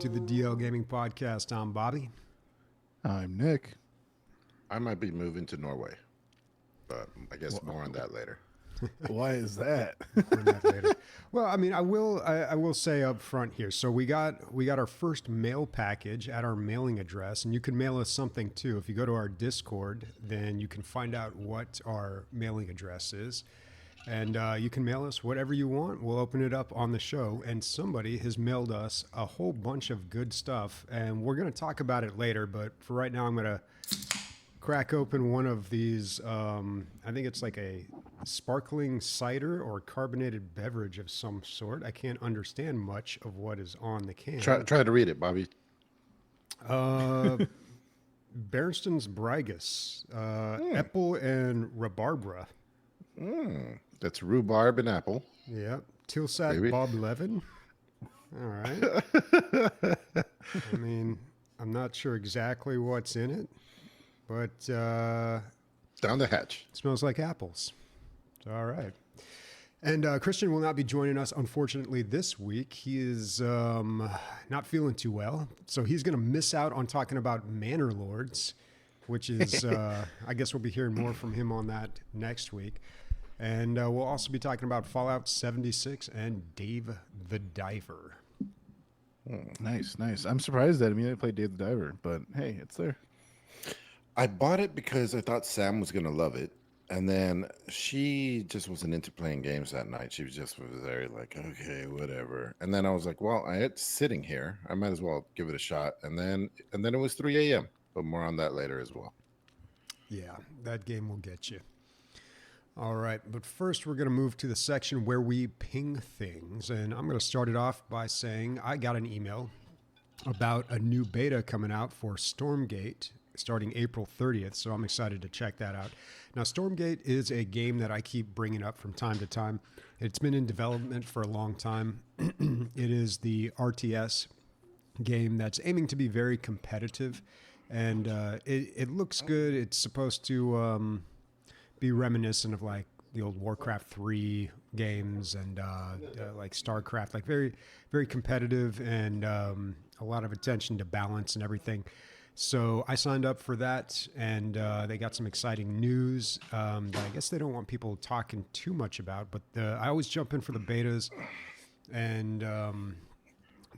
to the DL Gaming Podcast. I'm Bobby. I'm Nick. I might be moving to Norway, but I guess more on that later. Why is that? Well, I mean, I will say up front here. So we got our first mail package at our mailing address, and you can mail us something too. If you go to our Discord, then you can find out what our mailing address is, and you can mail us whatever you want. We'll open it up on the show, and somebody has mailed us a whole bunch of good stuff, and we're going to talk about it later. But for right now, I'm going to crack open one of these. I think it's like a sparkling cider or carbonated beverage of some sort. I can't understand much of what is on the can. Try to read it, Bobby. Berenston's Brigus, apple and rhabarbra. That's rhubarb and apple. Yeah. Tilsat Maybe. Bob Levin. All right. I mean, I'm not sure exactly what's in it, but Down the hatch. it smells like apples. All right. And Christian will not be joining us, unfortunately, this week. He is not feeling too well. So he's going to miss out on talking about Manor Lords, which is, I guess we'll be hearing more from him on that next week. And we'll also be talking about Fallout 76 and Dave the Diver. Nice. I'm surprised that Emilio played Dave the Diver, but hey, it's there. I bought it because I thought Sam was going to love it. And then she just wasn't into playing games that night. She was very like, okay, whatever. And then I was like, well, it's sitting here. I might as well give it a shot. And then it was 3 a.m. But more on that later as well. Yeah, that game will get you. All right, but first we're going to move to the section where we ping things. And I'm going to start it off by saying I got an email about a new beta coming out for Stormgate starting April 30th, so I'm excited to check that out. Now, Stormgate is a game that I keep bringing up from time to time. It's been in development for a long time. It is the RTS game that's aiming to be very competitive, and it looks good. It's supposed to be reminiscent of like the old Warcraft 3 games and like StarCraft, like very, very competitive and a lot of attention to balance and everything. So I signed up for that, and they got some exciting news that I guess they don't want people talking too much about. But I always jump in for the betas, and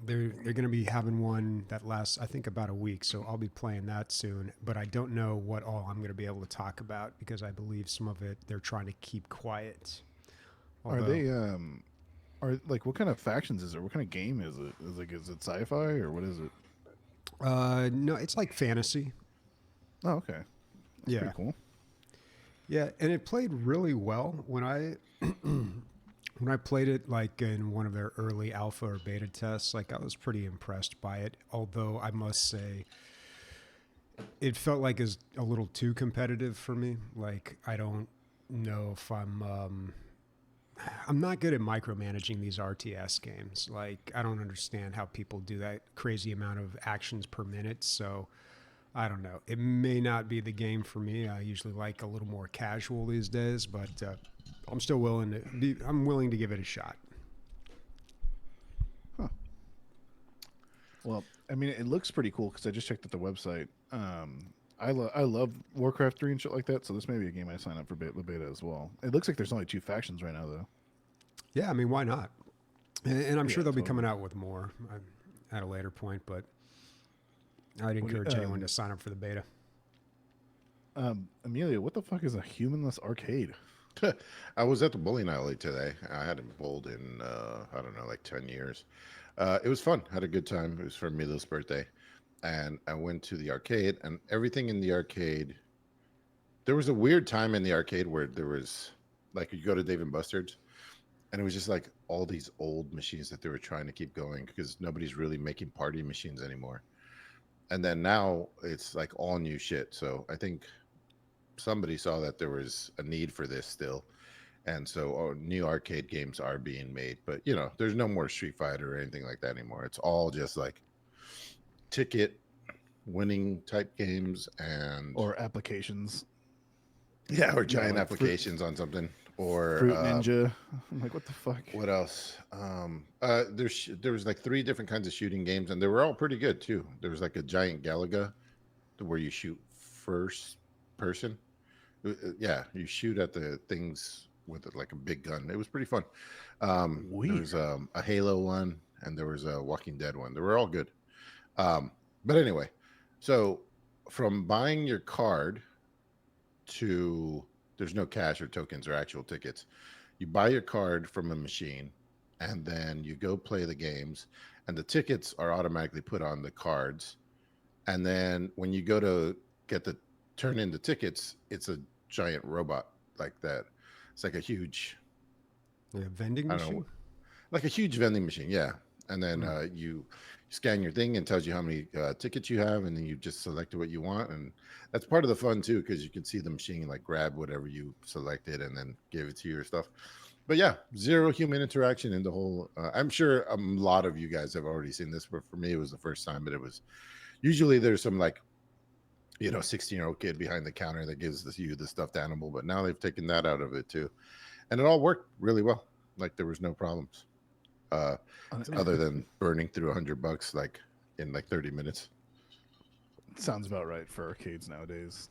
they're going to be having one that lasts, I think, about a week. So I'll be playing that soon. But I don't know what all I'm going to be able to talk about because I believe some of it they're trying to keep quiet. Are they what kind of factions is there? What kind of game is it? Is it sci-fi or what is it? No, it's like fantasy. Oh, okay. That's pretty cool. Yeah, and it played really well when I when I played it like in one of their early alpha or beta tests. Like I was pretty impressed by it. Although I must say, it felt like it's a little too competitive for me. Like I don't know if I'm not good at micromanaging these RTS games. Like, I don't understand how people do that crazy amount of actions per minute. So, I don't know. It may not be the game for me. I usually like a little more casual these days, but I'm still willing to give it a shot. Huh. Well, I mean, it looks pretty cool because I just checked at the website. I love Warcraft 3 and shit like that, so this may be a game I sign up for beta as well. It looks like there's only 2 factions right now, though. Yeah, I mean, why not? And I'm sure they'll be totally. coming out with more at a later point, but I'd encourage anyone to sign up for the beta. Emilio, what the fuck is a humanless arcade? I was at the bowling alley today. I hadn't bowled in, I don't know, like 10 years. It was fun. Had a good time. It was for Emilio's birthday. And I went to the arcade, and everything in the arcade, there was a weird time in the arcade where there was, like, you go to Dave & Buster's, and it was just like all these old machines that they were trying to keep going because nobody's really making party machines anymore. And then now it's like all new shit. So I think somebody saw that there was a need for this still. And so new arcade games are being made. But, you know, there's no more Street Fighter or anything like that anymore. It's all just like ticket winning type games and Or applications. yeah, or giant like applications on something. or Fruit Ninja. I'm like, what the fuck? what else? There was like three different kinds of shooting games, and they were all pretty good too. There was like a giant Galaga, where you shoot first person. Yeah, you shoot at the things with like a big gun. It was pretty fun. There Weird. was a Halo one, and there was a Walking Dead one. They were all good. But anyway, so from buying your card to there's no cash or tokens or actual tickets. You buy your card from a machine, and then you go play the games, and the tickets are automatically put on the cards. And then when you go to get the turn in the tickets, it's a giant robot like that. It's like a huge, Yeah, vending I don't know, machine. like a huge vending machine. Yeah. And then Hmm. you scan your thing and tells you how many tickets you have, and then you just select what you want. And that's part of the fun too, because you can see the machine like grab whatever you selected and then give it to you or stuff. But yeah, zero human interaction in the whole. I'm sure a lot of you guys have already seen this, but for me, it was the first time. But it was usually there's some like 16-year-old kid behind the counter that gives you the stuffed animal, but now they've taken that out of it too, and it all worked really well. Like there was no problems, uh, other than burning through $100 like in like 30 minutes. Sounds about right for arcades nowadays.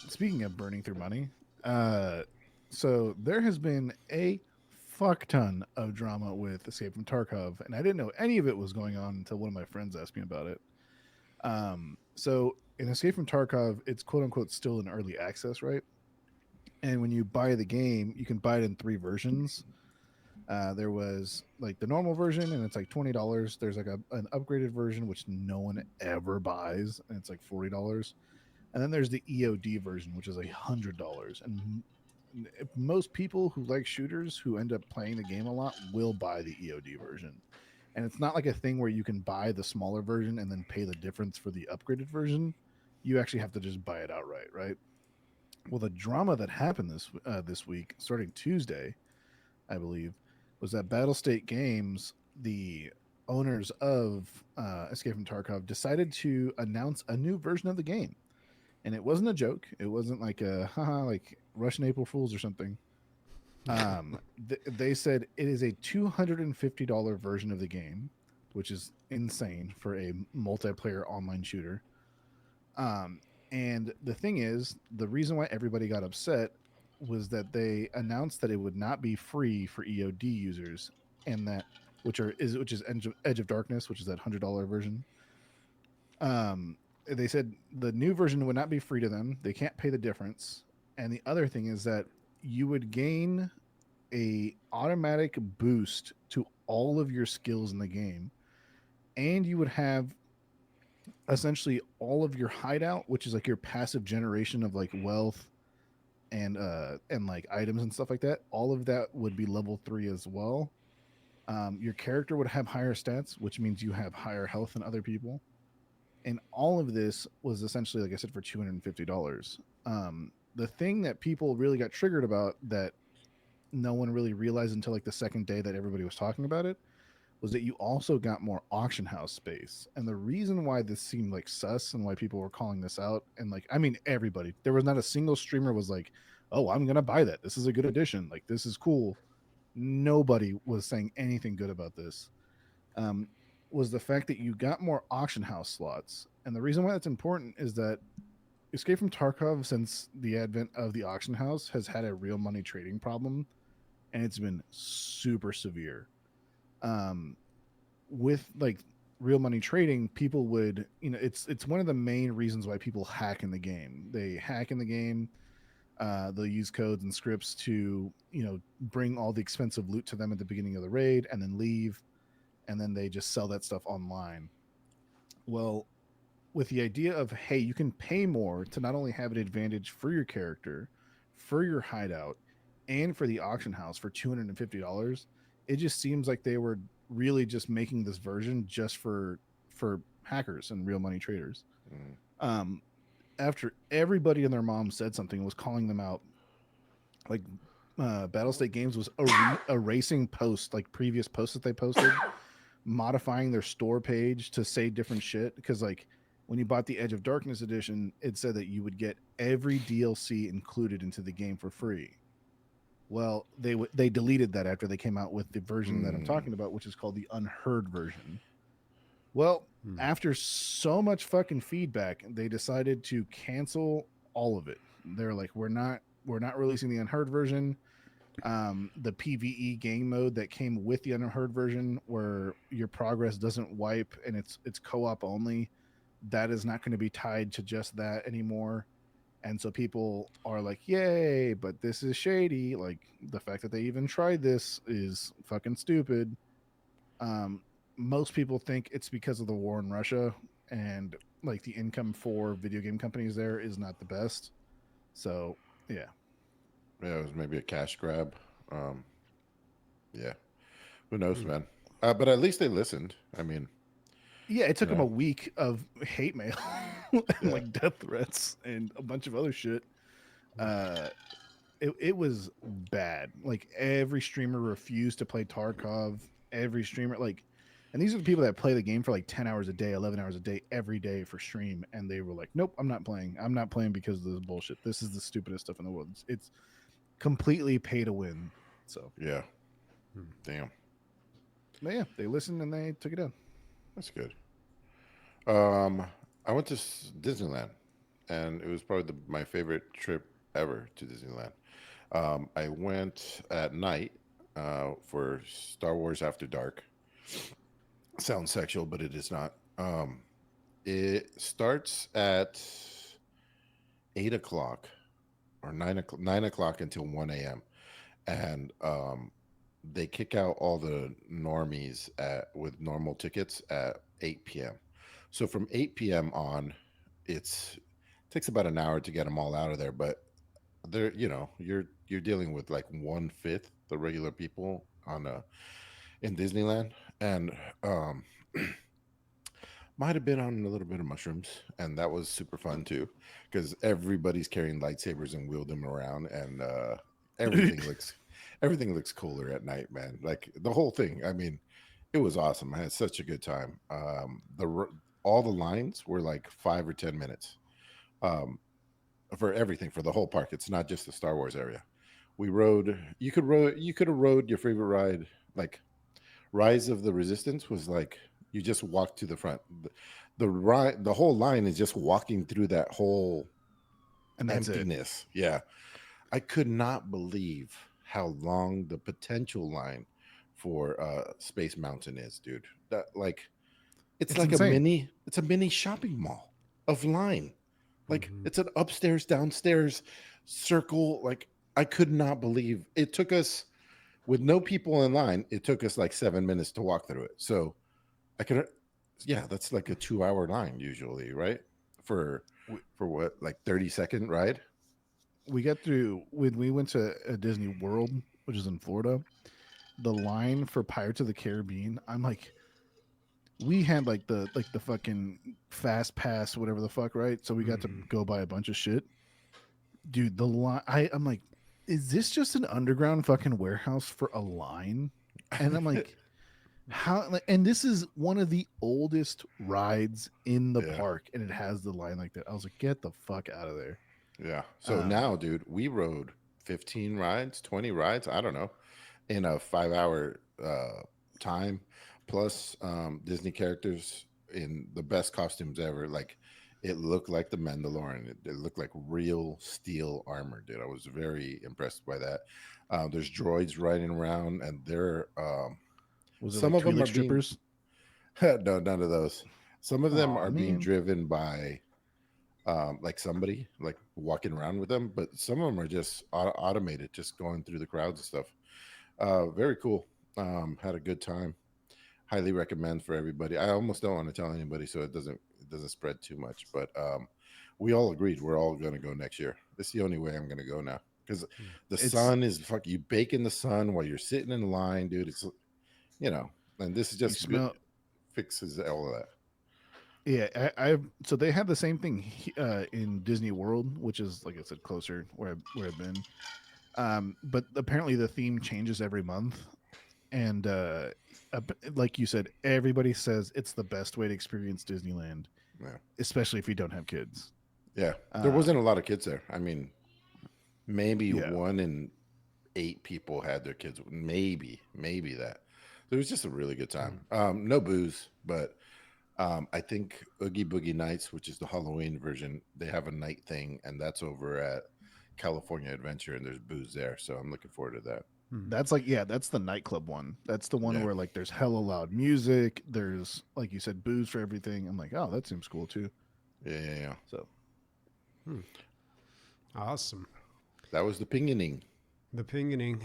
Speaking of burning through money, uh, so there has been a fuck ton of drama with Escape from Tarkov, and I didn't know any of it was going on until one of my friends asked me about it. So in Escape from Tarkov, it's quote unquote still in early access, right? And when you buy the game, you can buy it in three versions. There was like the normal version, and it's like $20. There's like an upgraded version, which no one ever buys, and it's like $40. And then there's the EOD version, which is $100. And most people who like shooters who end up playing the game a lot will buy the EOD version. And it's not like a thing where you can buy the smaller version and then pay the difference for the upgraded version. You actually have to just buy it outright, right? Well, the drama that happened this week, starting Tuesday, I believe, was that Battlestate Games, the owners of Escape from Tarkov, decided to announce a new version of the game. And it wasn't a joke. It wasn't like a haha, like Russian April Fools or something. They said it is a $250 version of the game, which is insane for a multiplayer online shooter. And the thing is, the reason why everybody got upset was that they announced that it would not be free for EOD users, and that which is Edge of Darkness, which is that $100 version. They said the new version would not be free to them. They can't pay the difference. And the other thing is that you would gain a automatic boost to all of your skills in the game, and you would have essentially all of your hideout, which is like your passive generation of like wealth and like items and stuff like that. All of that would be level 3 as well. Your character would have higher stats, which means you have higher health than other people. And all of this was essentially, like I said, for $250. The thing that people really got triggered about that no one really realized until like the second day that everybody was talking about it was that you also got more auction house space. And the reason why this seemed like sus and why people were calling this out, and like, I mean, everybody, there was not a single streamer was like, oh, I'm going to buy that. This is a good addition. Like, this is cool. Nobody was saying anything good about this. Was the fact that you got more auction house slots. And the reason why that's important is that Escape from Tarkov, since the advent of the auction house, has had a real money trading problem, and it's been super severe. With like real money trading, people would, it's one of the main reasons why people hack in the game. They hack in the game. They'll use codes and scripts to, bring all the expensive loot to them at the beginning of the raid and then leave, and then they just sell that stuff online. Well, with the idea of, hey, you can pay more to not only have an advantage for your character, for your hideout, and for the auction house for $250, it just seems like they were really just making this version just for hackers and real money traders. Mm. After everybody and their mom said something, was calling them out, like Battlestate Games was erasing posts, like previous posts that they posted, modifying their store page to say different shit. Because like when you bought the Edge of Darkness edition, it said that you would get every DLC included into the game for free. Well, they deleted that after they came out with the version that I'm Mm, talking about, which is called the unheard version. Well, Hmm. after so much fucking feedback, they decided to cancel all of it. They're like, we're not releasing the unheard version. The PVE game mode that came with the unheard version, where your progress doesn't wipe and it's co-op only, that is not going to be tied to just that anymore. And so people are like, yay, but this is shady. Like, the fact that they even tried this is fucking stupid. Um, Most people think it's because of the war in Russia, and like the income for video game companies there is not the best. So, yeah. yeah, it was maybe a cash grab. Um, yeah, who knows, Hmm. man? But at least they listened. I mean, Yeah, it you took them a know, week of hate mail and yeah, like death threats and a bunch of other shit. Uh, it was bad. Like, every streamer refused to play Tarkov. Every streamer, like, and these are the people that play the game for like 10 hours a day, 11 hours a day, every day for stream. And they were like, nope, I'm not playing. I'm not playing because of this bullshit. This is the stupidest stuff in the world. It's completely pay to win. So, yeah. Hmm. Damn, but yeah, they listened and they took it down. that's good. Um, I went to Disneyland, and it was probably my favorite trip ever to Disneyland. I went at night for Star Wars After Dark. Sounds sexual, but it is not. It starts at 8 o'clock or 9 o'clock until 1 a.m. And they kick out all the normies with normal tickets at 8 p.m. So from 8 p.m. on, it takes about an hour to get them all out of there. But they're you're dealing with like 1/5 the regular people on in Disneyland, and um, might have been on a little bit of mushrooms, and that was super fun too, because everybody's carrying lightsabers and wheel them around, and everything looks everything looks cooler at night, man. Like the whole thing. I mean, it was awesome. I had such a good time. All the lines were like 5 or 10 minutes um, for everything for the whole park. It's not just the Star Wars area. We rode. You could have rode your favorite ride, like Rise of the Resistance was like you just walk to the front. The whole line is just walking through that whole And that's it. emptiness. Yeah. I could not believe how long the potential line for Space Mountain is, dude. That like it's It's like insane. it's a mini shopping mall of line. Like Mhm. it's an upstairs, downstairs circle. Like I could not believe it took us with no people in line. It took us like 7 minutes to walk through it. So I could, yeah, that's like a 2 hour line usually, right? For We, for what, like 30-second ride? we got through when we went to Disney World, which is in Florida. The line for Pirates of the Caribbean, I'm like, we had like the fucking fast pass, whatever the fuck, right? So we got to Mhm. go buy a bunch of shit. Dude, the line, I'm like, is this just an underground fucking warehouse for a line? And I'm like, how? Like, and this is one of the oldest rides in the Yeah, park, and it has the line like that. I was like, get the fuck out of there. yeah. So Um, now, dude, we rode 15 rides, 20 rides, I don't know, in a 5 hour time, plus Disney characters in the best costumes ever. Like it looked like the Mandalorian. It looked like real steel armor, dude. I was very impressed by that. There's droids riding around, and they're was it some like of them Twi'lek are being strippers? no, none of those. Some of them Oh are being man, driven by like somebody like walking around with them, but some of them are just automated, just going through the crowds and stuff. Very cool. Had a good time. Highly recommend for everybody. I almost don't want to tell anybody so it doesn't spread too much, but we all agreed we're all going to go next year. It's the only way I'm going to go now because the it's sun is fuck you bake in the sun while you're sitting in line, dude. It's you know, and this is you just smell. fixes all of that. Yeah, I so they have the same thing in Disney World, which is like I said, closer where I've been. But apparently the theme changes every month, and like you said, everybody says it's the best way to experience Disneyland, Yeah, especially if you don't have kids. yeah. There wasn't Um, a lot of kids there. I mean, maybe yeah, one in 8 people had their kids, maybe that. So it was just a really good time. No booze, but I think Oogie Boogie Nights, which is the Halloween version, they have a night thing, and that's over at California Adventure, and there's booze there. So I'm looking forward to that. That's like, yeah, that's the nightclub one. That's the one Yeah. where like there's hella loud music. There's, like you said, booze for everything. I'm like, oh, that seems cool too. Yeah. So Awesome. That was the pingening. The pingening.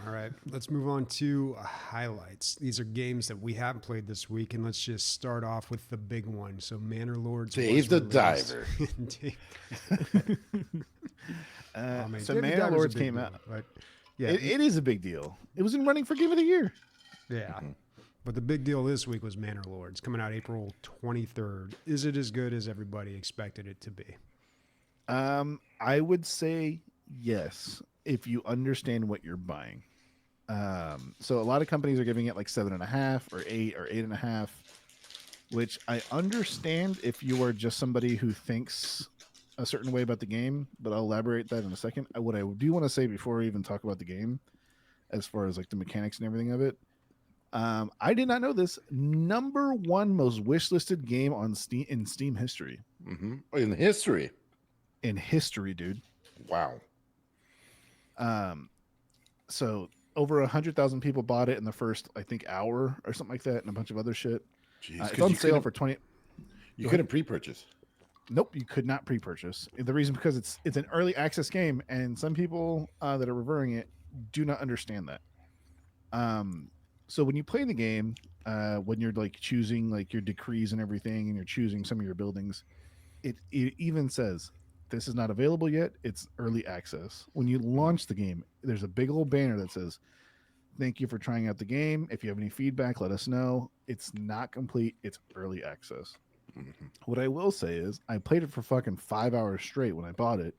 All right, let's move on to highlights. These are games that we haven't played this week, and let's just start off with the big one. So, Manor Lords. Dave was the released. Diver. Dave. Oh, man, so Dave the Manor Diver's a Lords big came deal, out. but yeah, It is a big deal. It was in running for Game of the Year. yeah. But the big deal this week was Manor Lords coming out April 23rd. Is it as good as everybody expected it to be? I would say yes, if you understand what you're buying. So a lot of companies are giving it like 7.5 or 8 or 8.5, which I understand if you are just somebody who thinks a certain way about the game, but I'll elaborate that in a second. What I do want to say before we even talk about the game, as far as like the mechanics and everything of it, I did not know this. Number one most wishlisted game on Steam in Steam history. In history. In history, dude. Wow. So over 100,000 people bought it in the first, I think, hour or something like that, and a bunch of other shit. Jeez, It's on sale for 20. You couldn't pre-purchase. Nope, you could not pre-purchase. The reason because it's an early access game, and some people that are reviewing it do not understand that. So when you play the game, when you're like choosing like your decrees and everything, and you're choosing some of your buildings, it even says this is not available yet. It's early access. When you launch the game, there's a big old banner that says, "Thank you for trying out the game. If you have any feedback, let us know. It's not complete. It's early access." What I will say is I played it for fucking 5 hours straight when I bought it.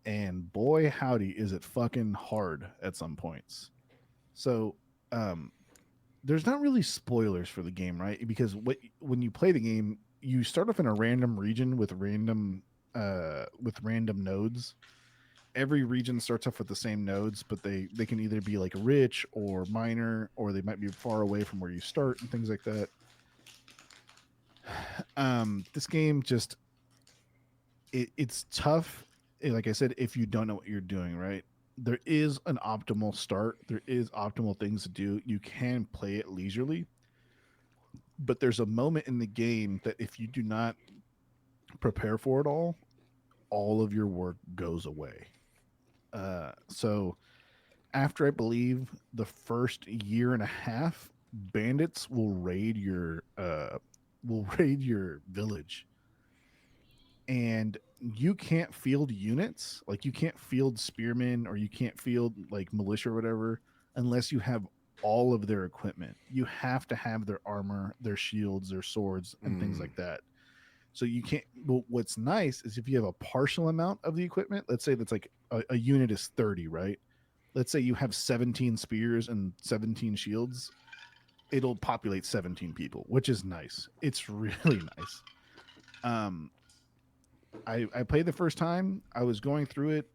And boy, howdy, is it fucking hard at some points. So, there's not really spoilers for the game, right? Because when you play the game, you start off in a random region with random nodes. Every region starts off with the same nodes, but they can either be like rich or minor, or they might be far away from where you start and things like that. This game just it's tough. Like I said, if you don't know what you're doing, right? There is an optimal start. There is optimal things to do. You can play it leisurely, but there's a moment in the game that if you do not prepare for it all of your work goes away. So after I believe the first year and a half, bandits will raid your village, and you can't field units, like you can't field spearmen or you can't field like militia or whatever unless you have all of their equipment. You have to have their armor, their shields, their swords, and things like that. So you can't. But what's nice is if you have a partial amount of the equipment, let's say that's like a unit is 30, right? Let's say you have 17 spears and 17 shields, it'll populate 17 people, which is nice. It's really nice. I played the first time. I was going through it.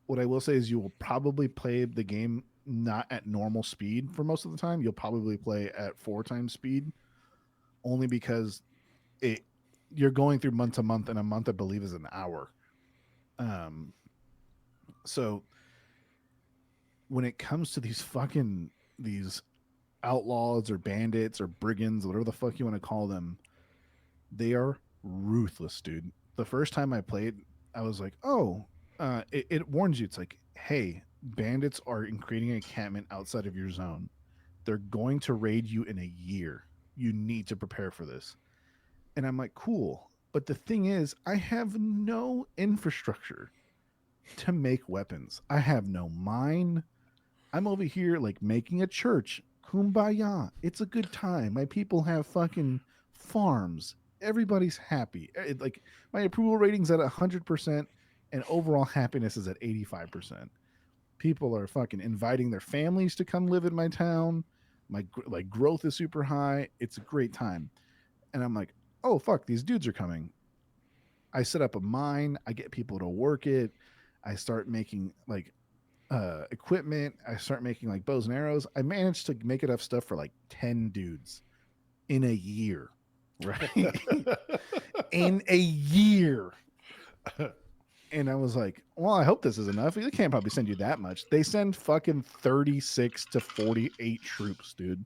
What I will say is you will probably play the game not at normal speed for most of the time. You'll probably play at 4 times speed, only because you're going through month to month, and a month I believe is an hour. So when it comes to these outlaws or bandits or brigands, whatever the fuck you want to call them, they are ruthless, dude. The first time I played, I was like, oh, it warns you. It's like, hey, bandits are creating an encampment outside of your zone. They're going to raid you in a year. You need to prepare for this. And I'm like, cool. But the thing is, I have no infrastructure to make weapons. I have no mine. I'm over here like making a church. Kumbaya. It's a good time. My people have fucking farms. Everybody's happy. Like my approval rating's at 100%, and overall happiness is at 85%. People are fucking inviting their families to come live in my town. My like growth is super high. It's a great time. And I'm like, oh fuck, these dudes are coming. I set up a mine. I get people to work it. I start making like equipment. I start making like bows and arrows. I managed to make enough stuff for like 10 dudes in a year, right? In a year. And I was like, well, I hope this is enough. They can't probably send you that much. They send fucking 36 to 48 troops, dude.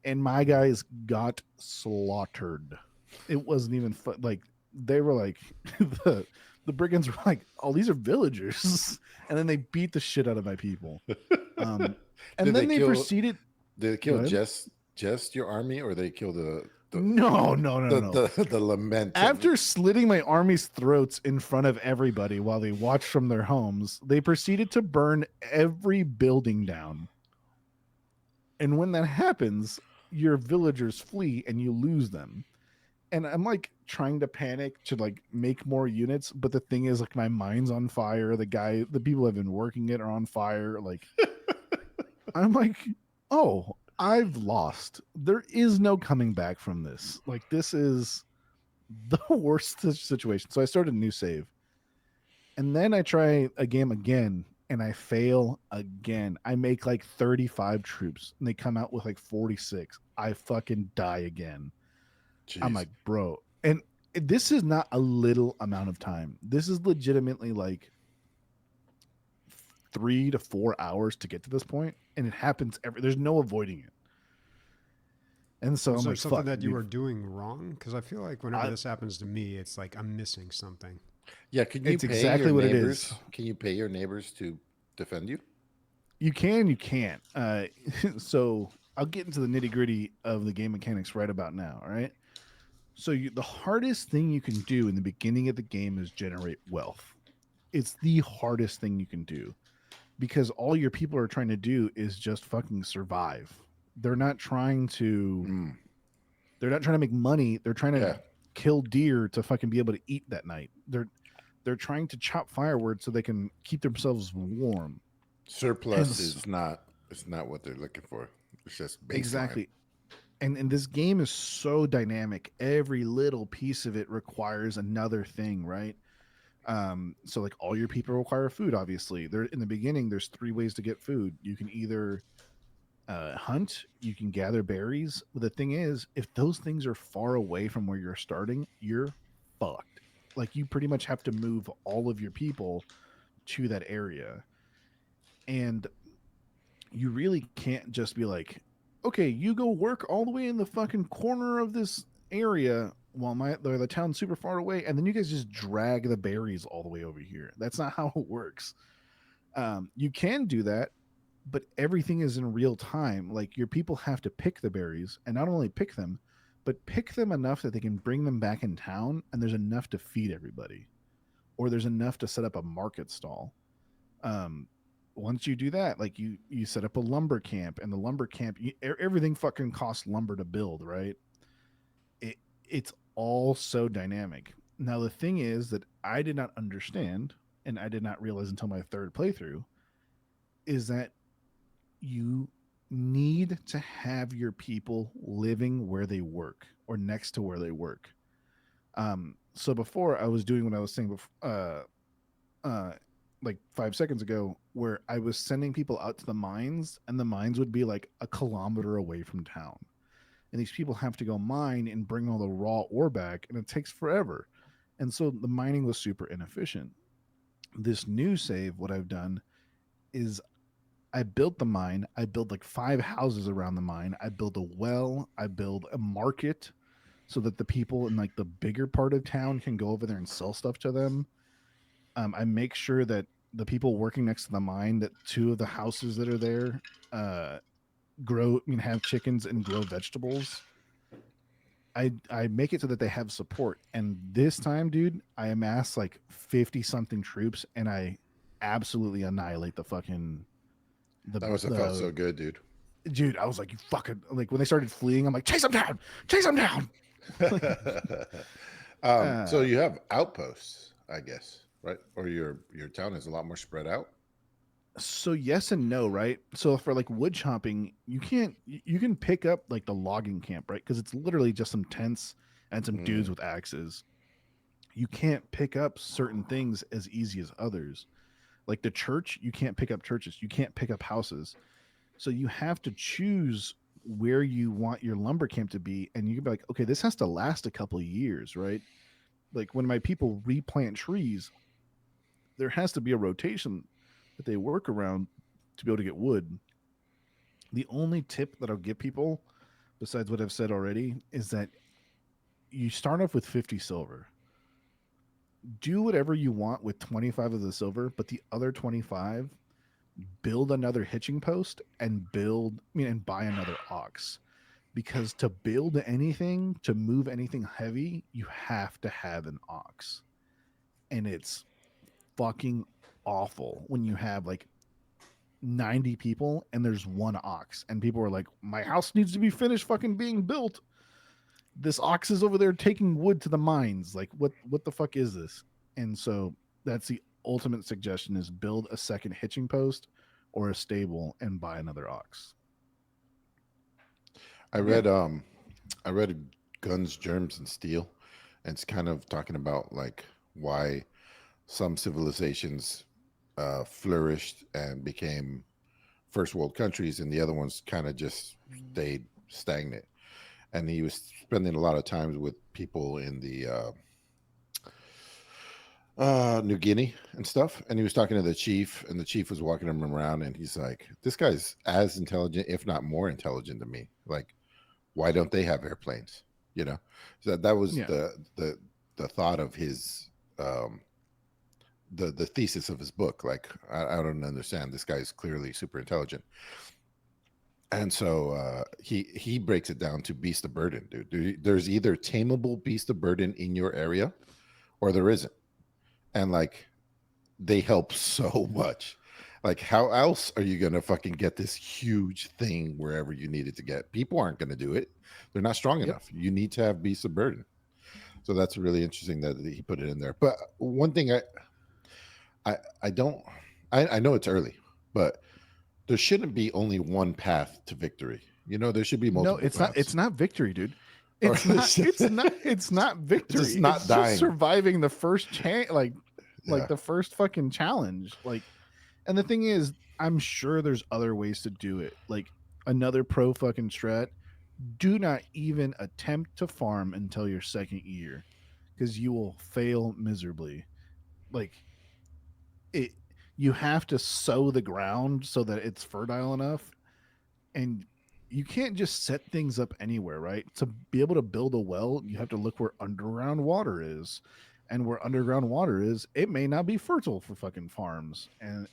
And my guys got slaughtered. It wasn't even like they were like the brigands were like, oh, these are villagers. And then they beat the shit out of my people. And Did then they kill, proceeded. Did they kill just your army, or they kill No. the lament? After slitting my army's throats in front of everybody while they watched from their homes, they proceeded to burn every building down. And when that happens, your villagers flee and you lose them. And I'm like trying to panic to like make more units, but the thing is, like, my mind's on fire. The people I've been working it are on fire. Like, I'm like, oh, I've lost. There is no coming back from this. Like, this is the worst situation. So I started a new save, and then I try a game again, and I fail again. I make like 35 troops, and they come out with like 46. I fucking die again. Jeez. I'm like, bro, and this is not a little amount of time. This is legitimately like 3 to 4 hours to get to this point, and it happens there's no avoiding it. And so is I'm there like, something that you are doing wrong? Because I feel like whenever this happens to me, it's like I'm missing something. Yeah, can you pay exactly your what neighbors? It is. Can you pay your neighbors to defend you? You can, you can't. So I'll get into the nitty gritty of the game mechanics right about now. All right. So the hardest thing you can do in the beginning of the game is generate wealth. It's the hardest thing you can do, because all your people are trying to do is just fucking survive. They're not trying to. They're not trying to make money. They're trying to kill deer to fucking be able to eat that night. They're trying to chop firewood so they can keep themselves warm. Surplus is not what they're looking for. It's just baseline. Exactly. And this game is so dynamic. Every little piece of it requires another thing, right? So like all your people require food, obviously. There in the beginning, there's 3 ways to get food. You can either hunt, you can gather berries. But the thing is, if those things are far away from where you're starting, you're fucked. Like, you pretty much have to move all of your people to that area. And you really can't just be like, okay, you go work all the way in the fucking corner of this area while the town's super far away, and then you guys just drag the berries all the way over here. That's not how it works. You can do that, but everything is in real time. Like, your people have to pick the berries, and not only pick them, but pick them enough that they can bring them back in town, and there's enough to feed everybody, or there's enough to set up a market stall. Once you do that, like, you set up a lumber camp, and the lumber camp, everything fucking costs lumber to build, right? It's all so dynamic. Now, the thing is that I did not understand, and I did not realize until my 3rd playthrough, is that you need to have your people living where they work or next to where they work. So before, I was doing what I was saying before, like 5 seconds ago, where I was sending people out to the mines, and the mines would be like a kilometer away from town. And these people have to go mine and bring all the raw ore back, and it takes forever. And so the mining was super inefficient. This new save, what I've done is I built the mine. I built like 5 houses around the mine. I build a well. I build a market so that the people in like the bigger part of town can go over there and sell stuff to them. I make sure that the people working next to the mine, that 2 of the houses that are there have chickens and grow vegetables. I make it so that they have support. And this time, dude, I amass like 50 something troops, and I absolutely annihilate the fucking. That must have felt so good, dude. Dude, I was like, you fucking, like, when they started fleeing, I'm like, chase them down. So you have outposts, I guess, right? Or your town is a lot more spread out. So yes and no, right? So for like wood chopping, you can pick up like the logging camp, right? Because it's literally just some tents and some dudes with axes. You can't pick up certain things as easy as others. Like the church, you can't pick up churches, you can't pick up houses. So you have to choose where you want your lumber camp to be, and you can be like, okay, this has to last a couple of years, right? Like when my people replant trees, there has to be a rotation that they work around to be able to get wood. The only tip that I'll give people, besides what I've said already, is that you start off with 50 silver. Do whatever you want with 25 of the silver, but the other 25, build another hitching post and buy another ox. Because to build anything, to move anything heavy, you have to have an ox. And it's fucking awful when you have like 90 people and there's one ox and people are like, my house needs to be finished fucking being built. This ox is over there taking wood to the mines. Like what the fuck is this? And so that's the ultimate suggestion, is build a second hitching post or a stable and buy another ox. I read Guns, Germs, and Steel, and it's kind of talking about like why some civilizations flourished and became first world countries, and the other ones kind of just stayed stagnant. And he was spending a lot of time with people in the New Guinea and stuff, and he was talking to the chief, and the chief was walking him around, and he's like, "This guy's as intelligent, if not more intelligent than me. Like, why don't they have airplanes?" You know, so that was the thought of his the thesis of his book. Like, I don't understand. This guy's clearly super intelligent. And so he breaks it down to beast of burden, dude. There's either tameable beast of burden in your area, or there isn't. And like, they help so much. Like, how else are you gonna fucking get this huge thing wherever you need it to get? People aren't gonna do it. They're not strong enough. You need to have beast of burden. So that's really interesting that he put it in there. But one thing I don't, I know it's early, but there shouldn't be only one path to victory. You know, there should be multiple. No, it's paths. not. It's not victory, dude. It's not. It's not. It's not victory. Just not it's dying. Just surviving the first like the first fucking challenge. Like, and the thing is, I'm sure there's other ways to do it. Like another pro fucking strat. Do not even attempt to farm until your second year, because you will fail miserably. Like it, you have to sow the ground so that it's fertile enough, and you can't just set things up anywhere, right? To be able to build a well, you have to look where underground water is, and where underground water is, it may not be fertile for fucking farms. And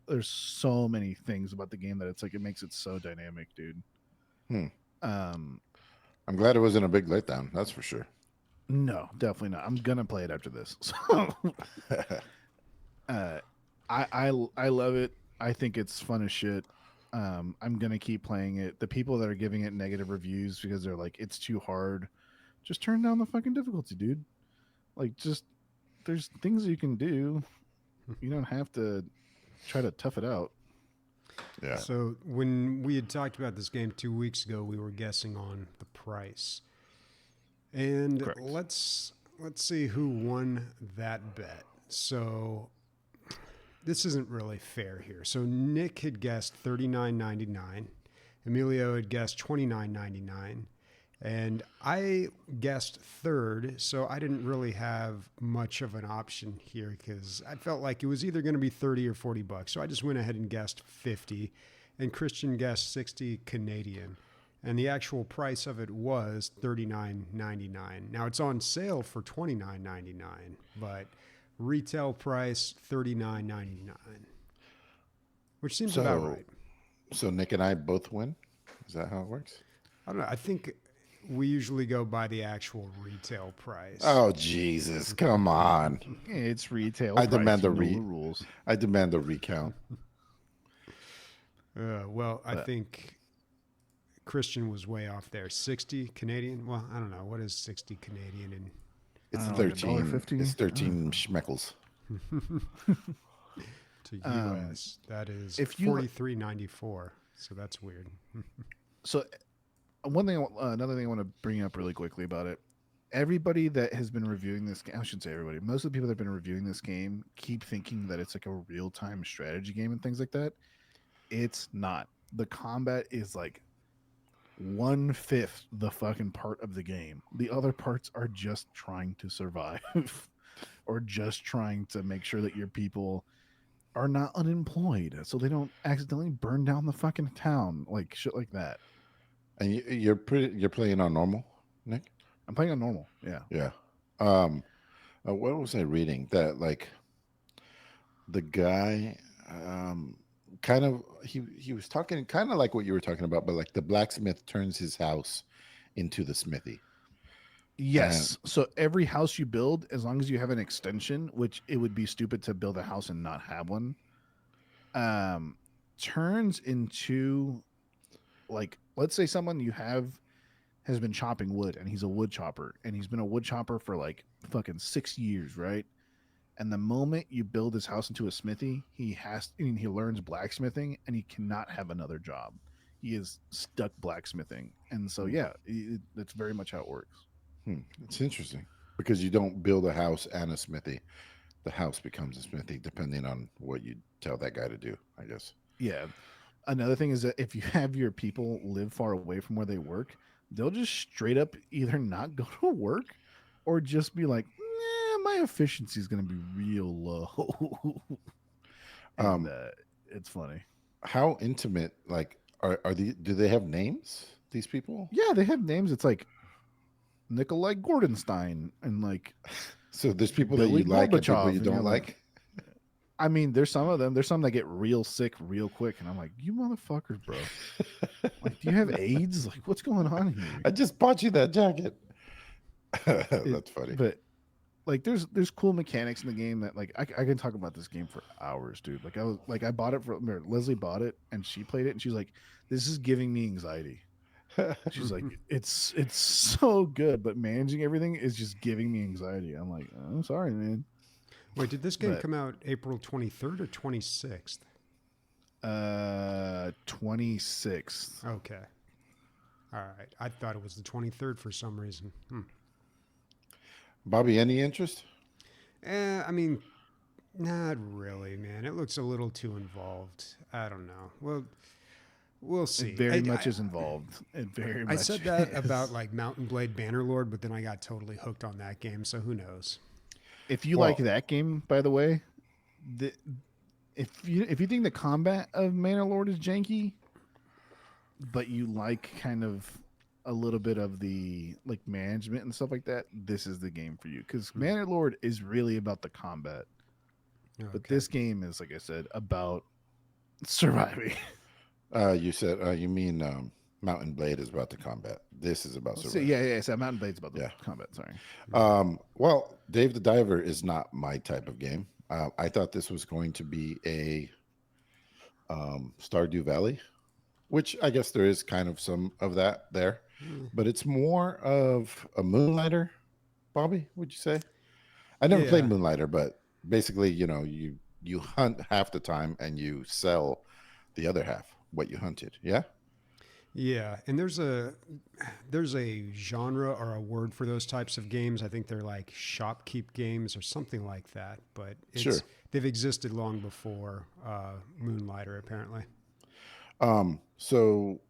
there's so many things about the game that it's like it makes it so dynamic, dude. I'm glad it wasn't a big letdown. That's for sure. No, definitely not. I'm gonna play it after this. So, I love it. I think it's fun as shit. I'm gonna keep playing it. The people that are giving it negative reviews because they're like, it's too hard, just turn down the fucking difficulty, dude. Like, just there's things you can do. You don't have to try to tough it out. Yeah. So when we had talked about this game 2 weeks ago, we were guessing on the price. And Correct. let's see who won that bet. So this isn't really fair here. So Nick had guessed $39.99. Emilio had guessed $29.99. And I guessed third, so I didn't really have much of an option here because I felt like it was either going to be 30 or 40 bucks. So I just went ahead and guessed 50, and Christian guessed 60 Canadian. And the actual price of it was $39.99. Now it's on sale for $29.99, but retail price $39.99, which seems about right. So Nick and I both win? Is that how it works? I don't know. I think we usually go by the actual retail price. Oh Jesus! Come on. It's retail. I price. demand the You know the rules. I demand the recount. Well, I think Christian was way off there. 60 Canadian. Well, I don't know. What is 60 Canadian in? It's like 13. $1.50? It's 13 schmeckles. To US, that is if you- $43.94. So that's weird. So another thing I want to bring up really quickly about it. everybody that has been reviewing this game, I shouldn't say everybody, most of the people that have been reviewing this game keep thinking that it's like a real-time strategy game and things like that. It's not. The combat is like 1/5 the fucking part of the game. The other parts are just trying to survive or just trying to make sure that your people are not unemployed so they don't accidentally burn down the fucking town, like shit like that. And you're playing on normal, Nick? I'm playing on normal. Yeah. Yeah. What was I reading? That like the guy, kind of he was talking kind of like what you were talking about, but like the blacksmith turns his house into the smithy. And Yes. So every house you build, as long as you have an extension, which it would be stupid to build a house and not have one, um, turns into, like, let's say someone you have has been chopping wood and he's a wood chopper and he's been a wood chopper for like fucking 6 years, right? And the moment you build his house into a smithy, he learns blacksmithing and he cannot have another job. He is stuck blacksmithing. And so, yeah, that's very much how it works. it's interesting because you don't build a house and a smithy. The house becomes a smithy depending on what you tell that guy to do, I guess. Yeah. Another thing is that if you have your people live far away from where they work, they'll just straight up either not go to work or just be like, my efficiency is going to be real low. And it's funny. How intimate, like, are the do they have names, these people? Yeah, they have names. It's like Nikolai Gordenstein and like So there's people Billy that you like and people Gorbachev, you and don't you're like. I mean, there's some of them. There's some that get real sick real quick, and I'm like, you motherfuckers, bro. Like, do you have AIDS? Like, what's going on here? I just bought you that jacket. That's funny. But like, there's cool mechanics in the game that like I can talk about this game for hours, dude. Like I bought it Leslie bought it and she played it and she's like, this is giving me anxiety. She's like, it's so good, but managing everything is just giving me anxiety. I'm like, I'm sorry, man. Wait, did this game come out April 23rd or 26th? 26th. Okay. All right. I thought it was the 23rd for some reason. Bobby, any interest? I mean, not really, man. It looks a little too involved. I don't know. Well, we'll see. It very much is involved. It very much. I said that about like Mountain Blade Bannerlord, but then I got totally hooked on that game, so who knows? If you like that game, by the way, if you think the combat of Manor Lord is janky, but you like kind of a little bit of the like management and stuff like that, this is the game for you. Because Manor Lord is really about the combat, but this game is, like I said, about surviving. You said you mean Mountain Blade is about the combat. This is about surviving. Yeah. So Mountain Blade's about the combat. Sorry. Well, Dave the Diver is not my type of game. I thought this was going to be a Stardew Valley, which I guess there is kind of some of that there, but it's more of a Moonlighter. Bobby, would you say? I never played Moonlighter, but basically, you hunt half the time and you sell the other half what you hunted. Yeah. Yeah, and there's a genre or a word for those types of games. I think they're like shopkeep games or something like that. But they've existed long before Moonlighter, apparently. So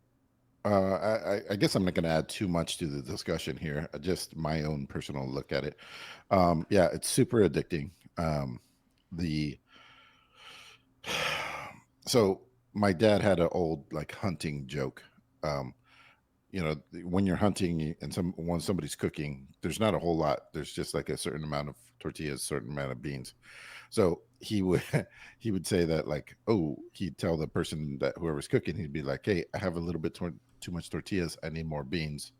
I guess I'm not going to add too much to the discussion here. Just my own personal look at it. It's super addicting. So my dad had an old like hunting joke. When you're hunting and when somebody's cooking, there's not a whole lot. There's just like a certain amount of tortillas, certain amount of beans. So he would say that like, he'd tell the person that whoever's cooking, he'd be like, hey, I have a little bit too much tortillas. I need more beans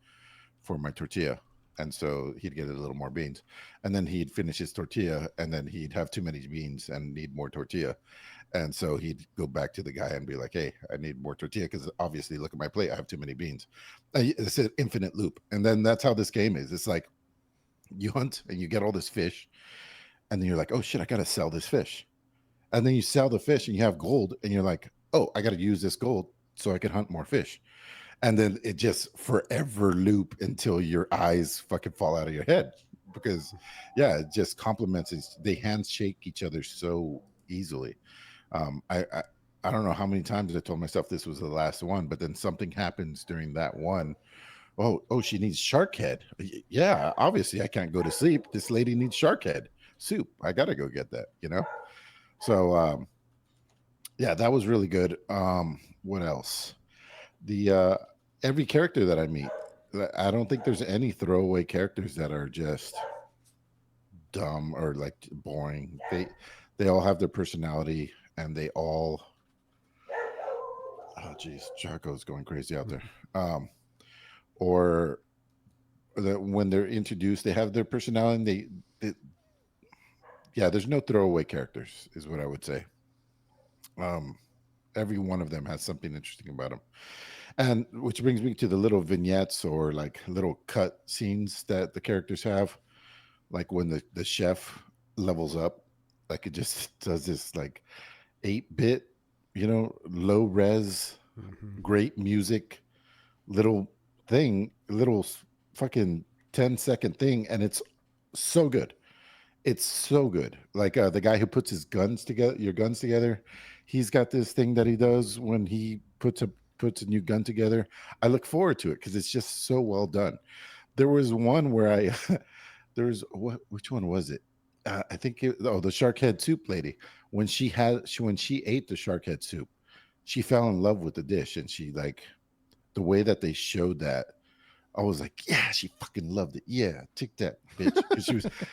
for my tortilla. And so he'd get a little more beans, and then he'd finish his tortilla, and then he'd have too many beans and need more tortilla. And so he'd go back to the guy and be like, hey, I need more tortilla because obviously look at my plate. I have too many beans. It's an infinite loop. And then that's how this game is. It's like you hunt and you get all this fish, and then you're like, oh shit, I got to sell this fish. And then you sell the fish and you have gold, and you're like, oh, I got to use this gold so I can hunt more fish. and then it just forever loop until your eyes fucking fall out of your head because yeah, it just complements it. They handshake each other so easily. I don't know how many times I told myself this was the last one, but then something happens during that one. Oh, she needs shark head. Yeah, obviously I can't go to sleep. This lady needs shark head soup. I gotta go get that, you know. So yeah, that was really good. What else? The every character that I meet, I don't think there's any throwaway characters that are just dumb or like boring. They all have their personality, and they all. Oh, geez, Jocko's going crazy out there. Or when they're introduced, they have their personality. And yeah, there's no throwaway characters, is what I would say. Um, every one of them has something interesting about them. And which brings me to the little vignettes or like little cut scenes that the characters have. Like when the chef levels up, like it just does this like 8-bit, low res, great music, little thing, fucking 10-second thing. And it's so good. It's so good. Like the guy who puts your guns together, he's got this thing that he does when he puts a new gun together. I look forward to it because it's just so well done. There was one where which one was it? I think the shark head soup lady. When she ate the shark head soup, she fell in love with the dish, and she like the way that they showed that. I was like, yeah, she fucking loved it. Yeah, take that, bitch. Because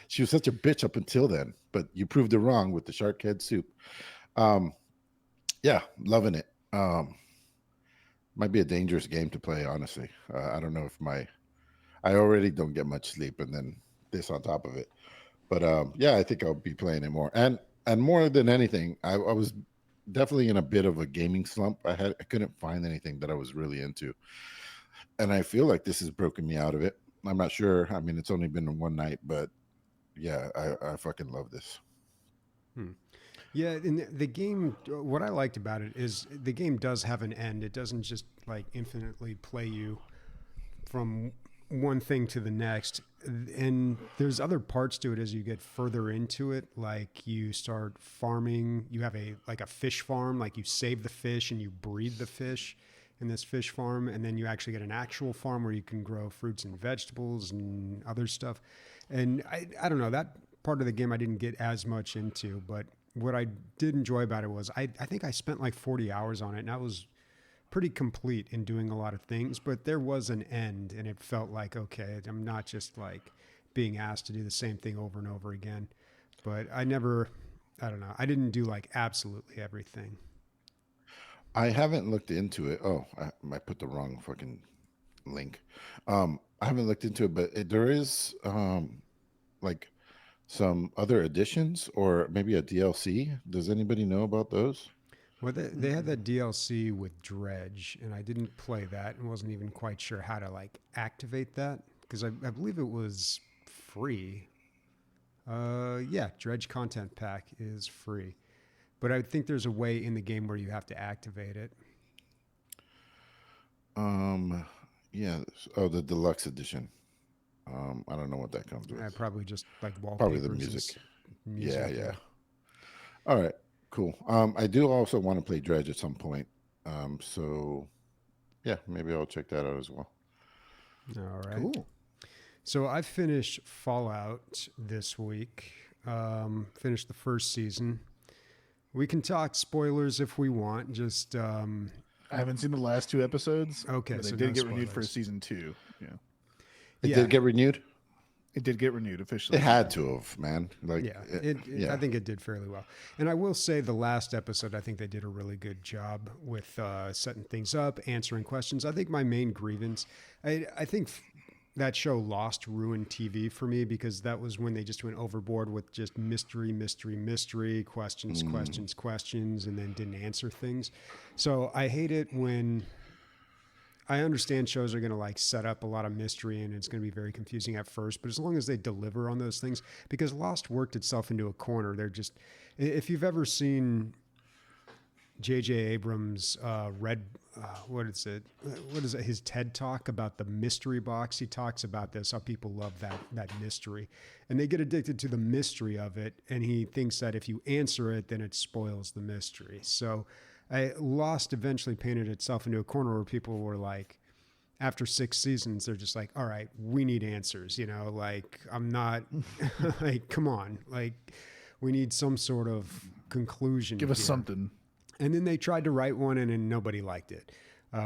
she was such a bitch up until then, but you proved her wrong with the shark head soup. Um, yeah, loving it. Might be a dangerous game to play, honestly. I don't know if I already don't get much sleep, and then this on top of it. But yeah, I think I'll be playing it more. And more than anything, I was definitely in a bit of a gaming slump. I couldn't find anything that I was really into, and I feel like this has broken me out of it. I'm not sure. I mean, it's only been one night, but yeah, I fucking love this. Yeah, and the game, what I liked about it is the game does have an end. It doesn't just like infinitely play you from one thing to the next. And there's other parts to it as you get further into it. Like you start farming, you have a fish farm, like you save the fish and you breed the fish in this fish farm. And then you actually get an actual farm where you can grow fruits and vegetables and other stuff. And I don't know, that part of the game I didn't get as much into, but what I did enjoy about it was I think I spent like 40 hours on it, and I was pretty complete in doing a lot of things, but there was an end, and it felt like, okay, I'm not just like being asked to do the same thing over and over again. But I don't know, I didn't do like absolutely everything. I haven't looked into it. Oh, I might put the wrong fucking link. I haven't looked into it, but there is like some other additions or maybe a DLC. Does anybody know about those? Well, they had that DLC with Dredge, and I didn't play that and wasn't even quite sure how to like activate that because I believe it was free. Yeah, Dredge Content Pack is free. But I think there's a way in the game where you have to activate it. Um, yeah. Oh, the deluxe edition. I don't know what that comes with. Probably just like Probably the wallpapers and music. Yeah, music. yeah. All right, cool. I do also want to play Dredge at some point. So yeah, maybe I'll check that out as well. All right. Cool. So I finished Fallout this week. Finished the first season. We can talk spoilers if we want. Just I haven't seen the last two episodes. Okay, but they so did no get renewed for spoilers. season 2. Yeah, It Yeah. did get renewed. it did get renewed officially. It had to have, man. Like, yeah, I think it did fairly well. And I will say the last episode, I think they did a really good job with setting things up, answering questions. I think my main grievance, I think that show lost ruined TV for me because that was when they just went overboard with just mystery, questions, questions, and then didn't answer things. So I hate it when I understand shows are going to like set up a lot of mystery and it's going to be very confusing at first, but as long as they deliver on those things, because Lost worked itself into a corner. They're just, if you've ever seen J.J. Abrams what is it? What is it? His TED Talk about the mystery box. He talks about this, how people love that mystery. And they get addicted to the mystery of it. And he thinks that if you answer it, then it spoils the mystery. So Lost eventually painted itself into a corner where people were like, after 6 seasons, they're just like, all right, we need answers. Like, I'm not, like, come on. Like, we need some sort of conclusion. Give us something. And then they tried to write one and nobody liked it,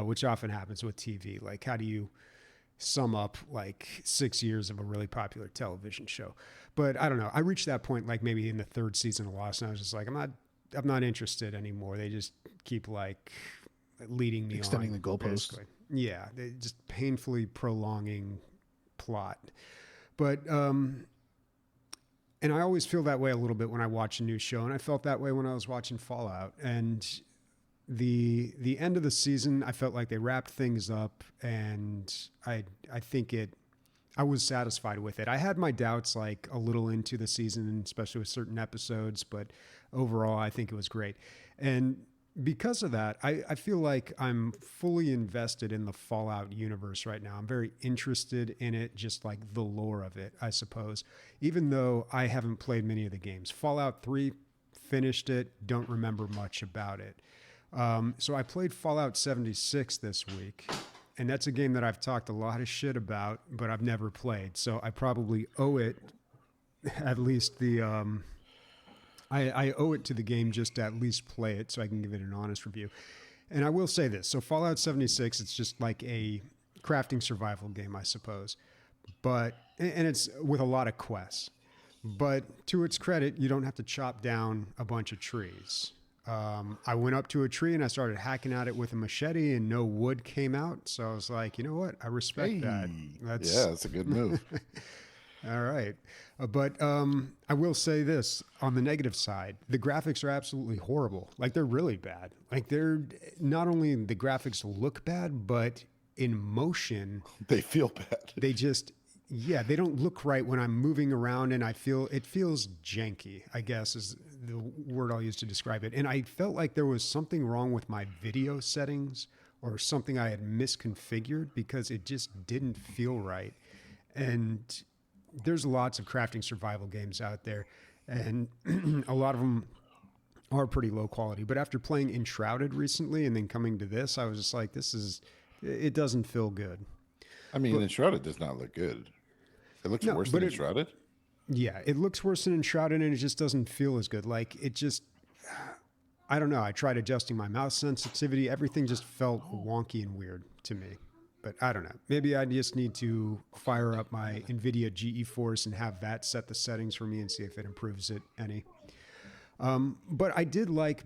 which often happens with TV. Like, how do you sum up like 6 years of a really popular television show? But I don't know. I reached that point like maybe in the 3rd season of Lost, and I was just like, I'm not interested anymore. They just keep like leading me extending on, the goalposts. Basically. Yeah, they just painfully prolonging plot. But and I always feel that way a little bit when I watch a new show, and I felt that way when I was watching Fallout. And the end of the season, I felt like they wrapped things up, and I think I was satisfied with it. I had my doubts like a little into the season, especially with certain episodes, but overall, I think it was great. And because of that, I feel like I'm fully invested in the Fallout universe right now. I'm very interested in it, just like the lore of it, I suppose, even though I haven't played many of the games. Fallout 3, finished it, don't remember much about it. So I played Fallout 76 this week, and that's a game that I've talked a lot of shit about, but I've never played. So I probably owe it at least I owe it to the game just to at least play it so I can give it an honest review. And I will say this. So Fallout 76, it's just like a crafting survival game, I suppose. And it's with a lot of quests. But to its credit, you don't have to chop down a bunch of trees. I went up to a tree and I started hacking at it with a machete and no wood came out. So I was like, you know what? I respect that. That's a good move. All right. But I will say this on the negative side, the graphics are absolutely horrible. Like they're really bad. Like they're not only the graphics look bad, but in motion, they feel bad. They just, they don't look right when I'm moving around and it feels janky, I guess is the word I'll use to describe it. And I felt like there was something wrong with my video settings or something I had misconfigured because it just didn't feel right. And there's lots of crafting survival games out there, and a lot of them are pretty low quality. But after playing Enshrouded recently and then coming to this, I was just like, it doesn't feel good. I mean, Enshrouded does not look good. It looks worse than Enshrouded? Yeah, it looks worse than Enshrouded, and it just doesn't feel as good. Like, I don't know. I tried adjusting my mouse sensitivity. Everything just felt wonky and weird to me. But I don't know. Maybe I just need to fire up my NVIDIA GeForce and have that set the settings for me and see if it improves it any. But I did like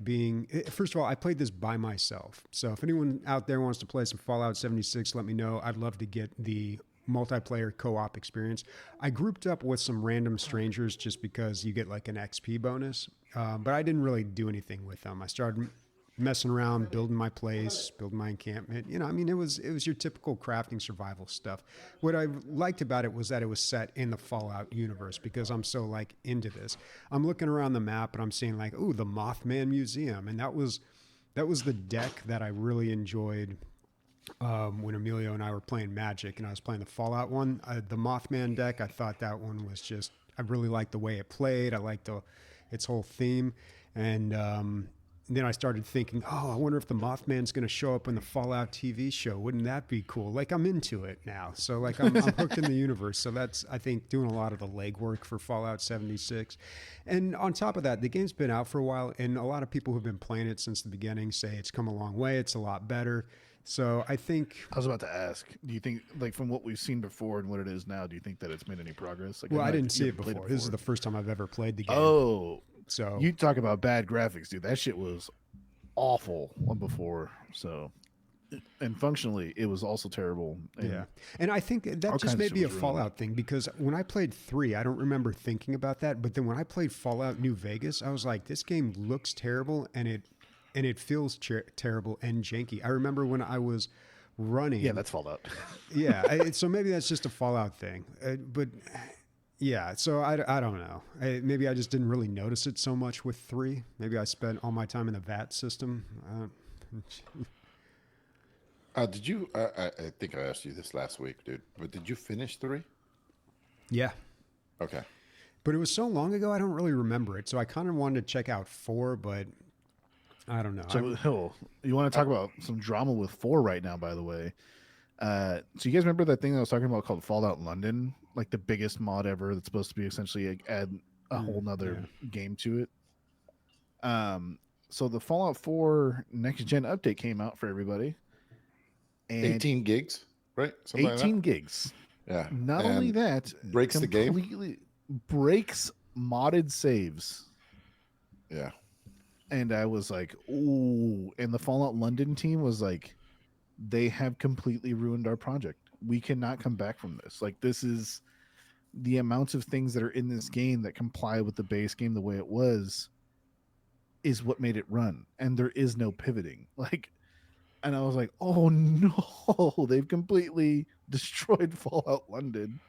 first of all, I played this by myself. So if anyone out there wants to play some Fallout 76, let me know. I'd love to get the multiplayer co-op experience. I grouped up with some random strangers just because you get like an XP bonus. But I didn't really do anything with them. I started messing around, building my place, building my encampment. I mean, it was your typical crafting survival stuff. What I liked about it was that it was set in the Fallout universe because I'm so like into this. I'm looking around the map and I'm seeing like, ooh, the Mothman Museum. And that was the deck that I really enjoyed when Emilio and I were playing Magic and I was playing the Fallout one. The Mothman deck, I thought that one was I really liked the way it played. I liked its whole theme. And then I started thinking, I wonder if the Mothman's going to show up in the Fallout TV show. Wouldn't that be cool? Like, I'm into it now. So, like, I'm hooked in the universe. So that's, I think, doing a lot of the legwork for Fallout 76. And on top of that, the game's been out for a while, and a lot of people who've been playing it since the beginning say it's come a long way. It's a lot better. So I think... I was about to ask, do you think, like, from what we've seen before and what it is now, do you think that it's made any progress? Like, well, I didn't see it before. This is the first time I've ever played the game. Oh, so you talk about bad graphics, dude. That shit was awful before. So, and functionally, it was also terrible. And and I think that just may be a Fallout thing because when I played 3, I don't remember thinking about that. But then when I played Fallout New Vegas, I was like, this game looks terrible and it feels terrible and janky. I remember when I was running. Yeah, that's Fallout. So maybe that's just a Fallout thing. But Yeah, so I don't know. Maybe I just didn't really notice it so much with 3. Maybe I spent all my time in the VAT system. Did you? I think I asked you this last week, dude. But did you finish 3? Yeah, Okay. but it was so long ago, I don't really remember it. So I kind of wanted to check out 4, but I don't know. So, you want to talk about some drama with 4 right now, by the way. So you guys remember that thing I was talking about called Fallout London? Like the biggest mod ever that's supposed to be essentially add a whole nother game to it. So the Fallout 4 next gen update came out for everybody. And 18 gigs, right? Something 18 like gigs. that? Yeah. Not And only that, breaks the game. completely breaks modded saves. Yeah. And I was like, ooh. And the Fallout London team was like, they have completely ruined our project. We cannot come back from this. Like, this is the amounts of things that are in this game that comply with the base game the way it was is what made it run. And there is no pivoting. Like, and I was like, oh no, they've completely destroyed Fallout London.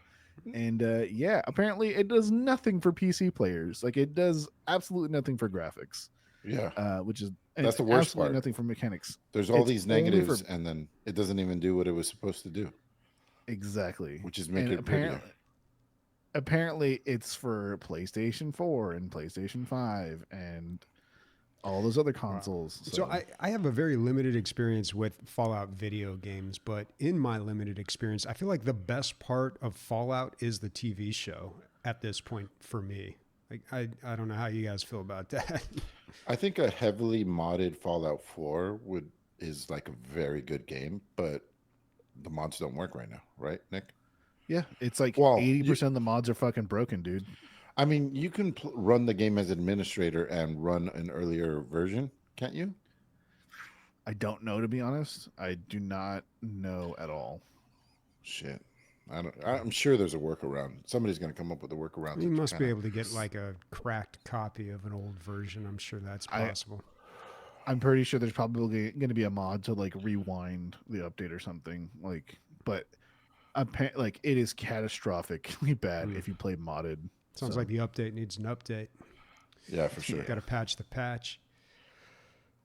And yeah, apparently it does nothing for PC players. Like, it does absolutely nothing for graphics. Yeah. Which is That's the worst absolutely part. nothing for mechanics. There's all It's these only negatives, and then it doesn't even do what it was supposed to do. Exactly. Which is make and it prettier. Apparently it's for PlayStation 4 and PlayStation 5 and all those other consoles. So I have a very limited experience with Fallout video games, but in my limited experience, I feel like the best part of Fallout is the TV show at this point for me. Like I don't know how you guys feel about that. I think a heavily modded Fallout 4 is like a very good game, but the mods don't work right now, right, Nick? Yeah, it's like Well, 80% of the mods are fucking broken, dude. I mean, you can run the game as administrator and run an earlier version, can't you? I don't know, to be honest. I do not know at all. Shit. I'm sure there's a workaround. Somebody's going to come up with a workaround. You must be able to get like a cracked copy of an old version. I'm sure that's possible. I'm pretty sure there's probably going to be a mod to like rewind the update or something. Like, but like it is catastrophically bad if you play modded. Sounds like the update needs an update. Yeah, for sure. Got to patch the patch.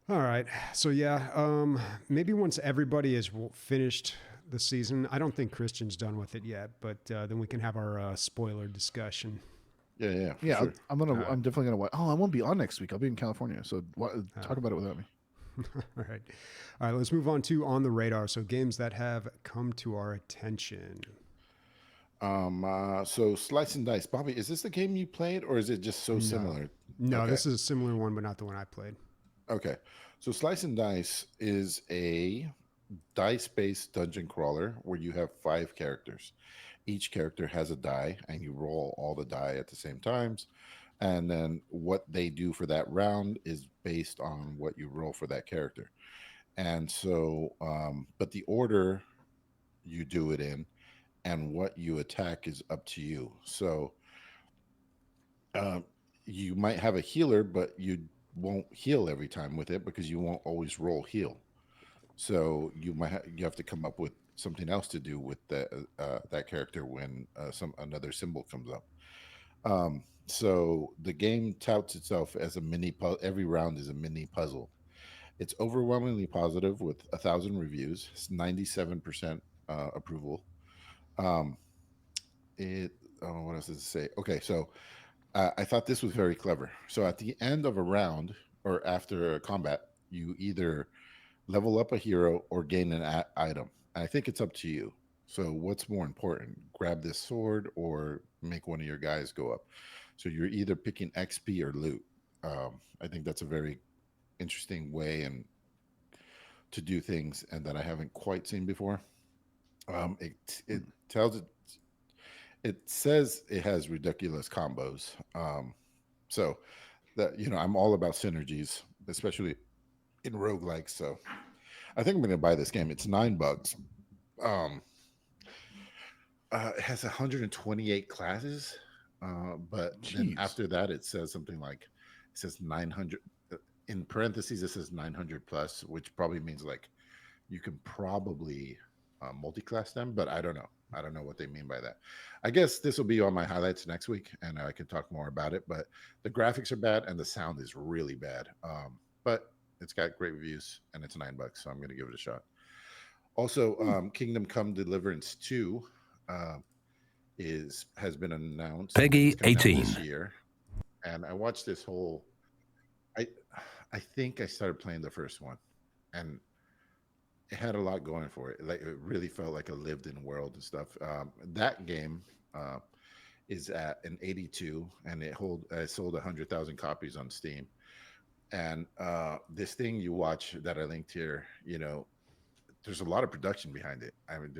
All right. So yeah, maybe once everybody is finished the season, I don't think Christian's done with it yet, but then we can have our spoiler discussion. Yeah. Sure. I'm definitely gonna watch. Oh, I won't be on next week. I'll be in California, so talk about it without me. All right. Let's move on to On the Radar. So games that have come to our attention. So Slice and Dice, Bobby, is this the game you played, or is it just so similar? No, okay. This is a similar one, but not the one I played. Okay. So Slice and Dice is a dice-based dungeon crawler where you have 5 characters. Each character has a die, and you roll all the die at the same times. And then what they do for that round is based on what you roll for that character. And so, but the order you do it in and what you attack is up to you. So you might have a healer, but you won't heal every time with it because you won't always roll heal. So you have to come up with something else to do with that character when another symbol comes up. So the game touts itself as a mini puzzle. Every round is a mini puzzle. It's overwhelmingly positive with 1,000 reviews. It's 97% approval. What else does it say? Okay, so I thought this was very clever. So at the end of a round or after a combat, you either level up a hero or gain an item. And I think it's up to you. So what's more important? Grab this sword or make one of your guys go up. So you're either picking XP or loot. I think that's a very interesting way and to do things, and that I haven't quite seen before. It says it has ridiculous combos. So that, I'm all about synergies, especially in roguelikes. So I think I'm going to buy this game. It's $9. It has 128 classes, but then after that it says something like, it says 900 in parentheses. It says 900 plus, which probably means like you can probably multi-class them, but I don't know. I don't know what they mean by that. I guess this will be on my highlights next week, and I can talk more about it. But the graphics are bad, and the sound is really bad. But it's got great reviews, and it's $9, so I'm going to give it a shot. Also, Kingdom Come Deliverance 2 uh, is has been announced. It's Peggy coming out 18. this year, and I watched this whole. I I think I started playing the first one, and it had a lot going for it. Like it really felt like a lived-in world and stuff. That game uh, is at an 82, and it sold 100,000 copies on Steam. And this thing you watch that I linked here, there's a lot of production behind it. I mean,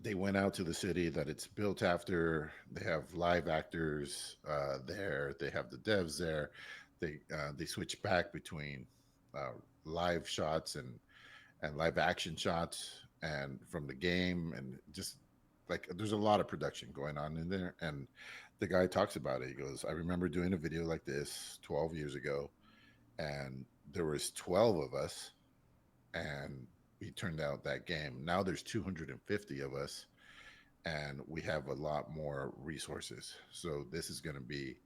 they went out to the city that it's built after. They have live actors there. They have the devs there. They switch back between uh, live shots and live action shots and from the game, and just like there's a lot of production going on in there. And the guy talks about it. He goes, "I remember doing a video like this 12 years ago, and there was 12 of us, and we turned out that game. Now there's 250 of us, and we have a lot more resources. So this is going to be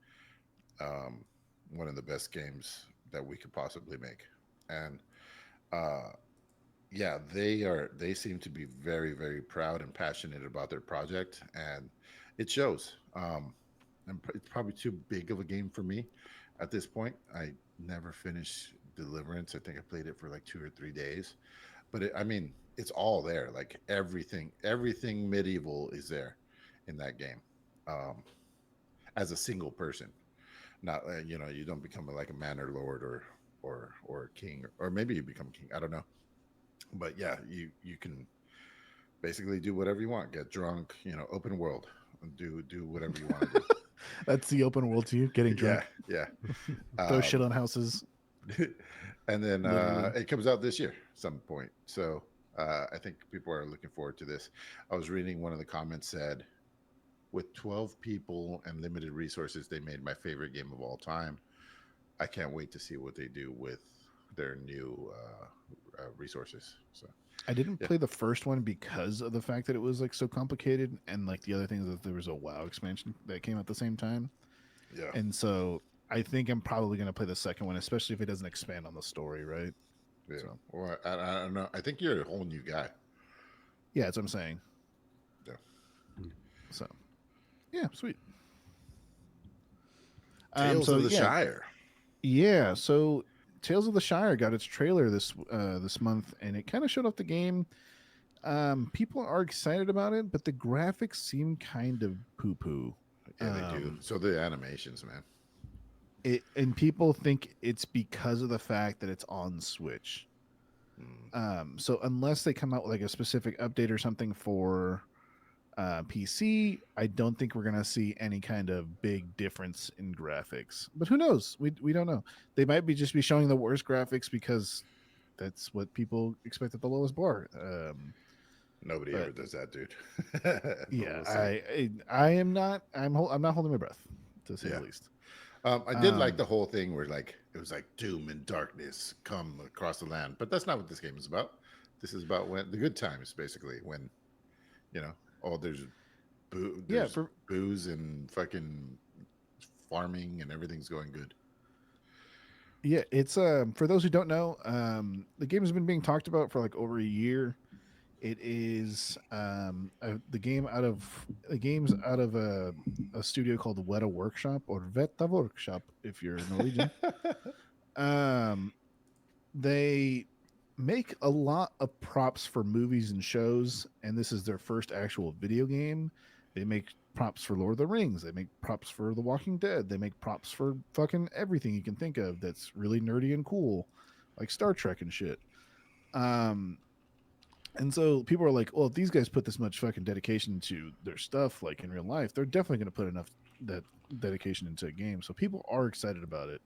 um, one of the best games that we could possibly make." And uh, yeah, they seem to be very, very proud and passionate about their project, and it shows. And it's probably too big of a game for me at this point. I never finished Deliverance. I think I played it for like 2 or 3 days, but I mean, it's all there. Like everything medieval is there in that game, um, as a single person. Not you don't become like a manor lord or a king, or maybe you become king. I don't know, but yeah, you can basically do whatever you want. Get drunk, open world, do whatever you want to That's the open world to you, getting do. Yeah, drunk, yeah. throw shit Um, on houses, and then literally. it comes out this year some point. So I think people are looking forward to this. I was reading one of the comments said, with 12 people and limited resources, they made my favorite game of all time. I can't wait to see what they do with their new resources. So I didn't yeah, play the first one because of the fact that it was like so complicated, and like the other thing is that there was a WoW expansion that came at the same time, yeah, and so I think I'm probably going to play the second one, especially if it doesn't expand on the story, right? yeah. So Well, I don't know. I think you're a whole new guy. yeah, that's what I'm saying. Yeah. So yeah, sweet. Tales So of the yeah, Shire. yeah. So Tales of the Shire got its trailer this month, and it kind of showed off the game. People are excited about it, but the graphics seem kind of poo poo. Yeah, they do. So the animations, man. And people think it's because of the fact that it's on Switch. Mm. So unless they come out with like a specific update or something for PC, I don't think we're gonna see any kind of big difference in graphics. But who knows? We don't know. They might be just be showing the worst graphics because that's what people expect at the lowest bar. Nobody But ever does that, dude. But yeah, we'll see. I am not. I'm not holding my breath, to say Yeah. the least. I did like the whole thing where like it was like doom and darkness come across the land, but that's not what this game is about. This is about when the good times, basically, when you know, oh, Yeah, there's booze and fucking farming and everything's going good. it's for those who don't know, the game has been being talked about for like over a year. It is the game's out of a studio called Weta Workshop, or Veta Workshop if you're Norwegian. Um, they make a lot of props for movies and shows, and this is their first actual video game. They make props for Lord of the Rings. They make props for The Walking Dead. They make props for fucking everything you can think of that's really nerdy and cool, like Star Trek and shit. Um, and so people are like, well, if these guys put this much fucking dedication to their stuff, like in real life, they're definitely going to put enough that dedication into a game. So people are excited about it.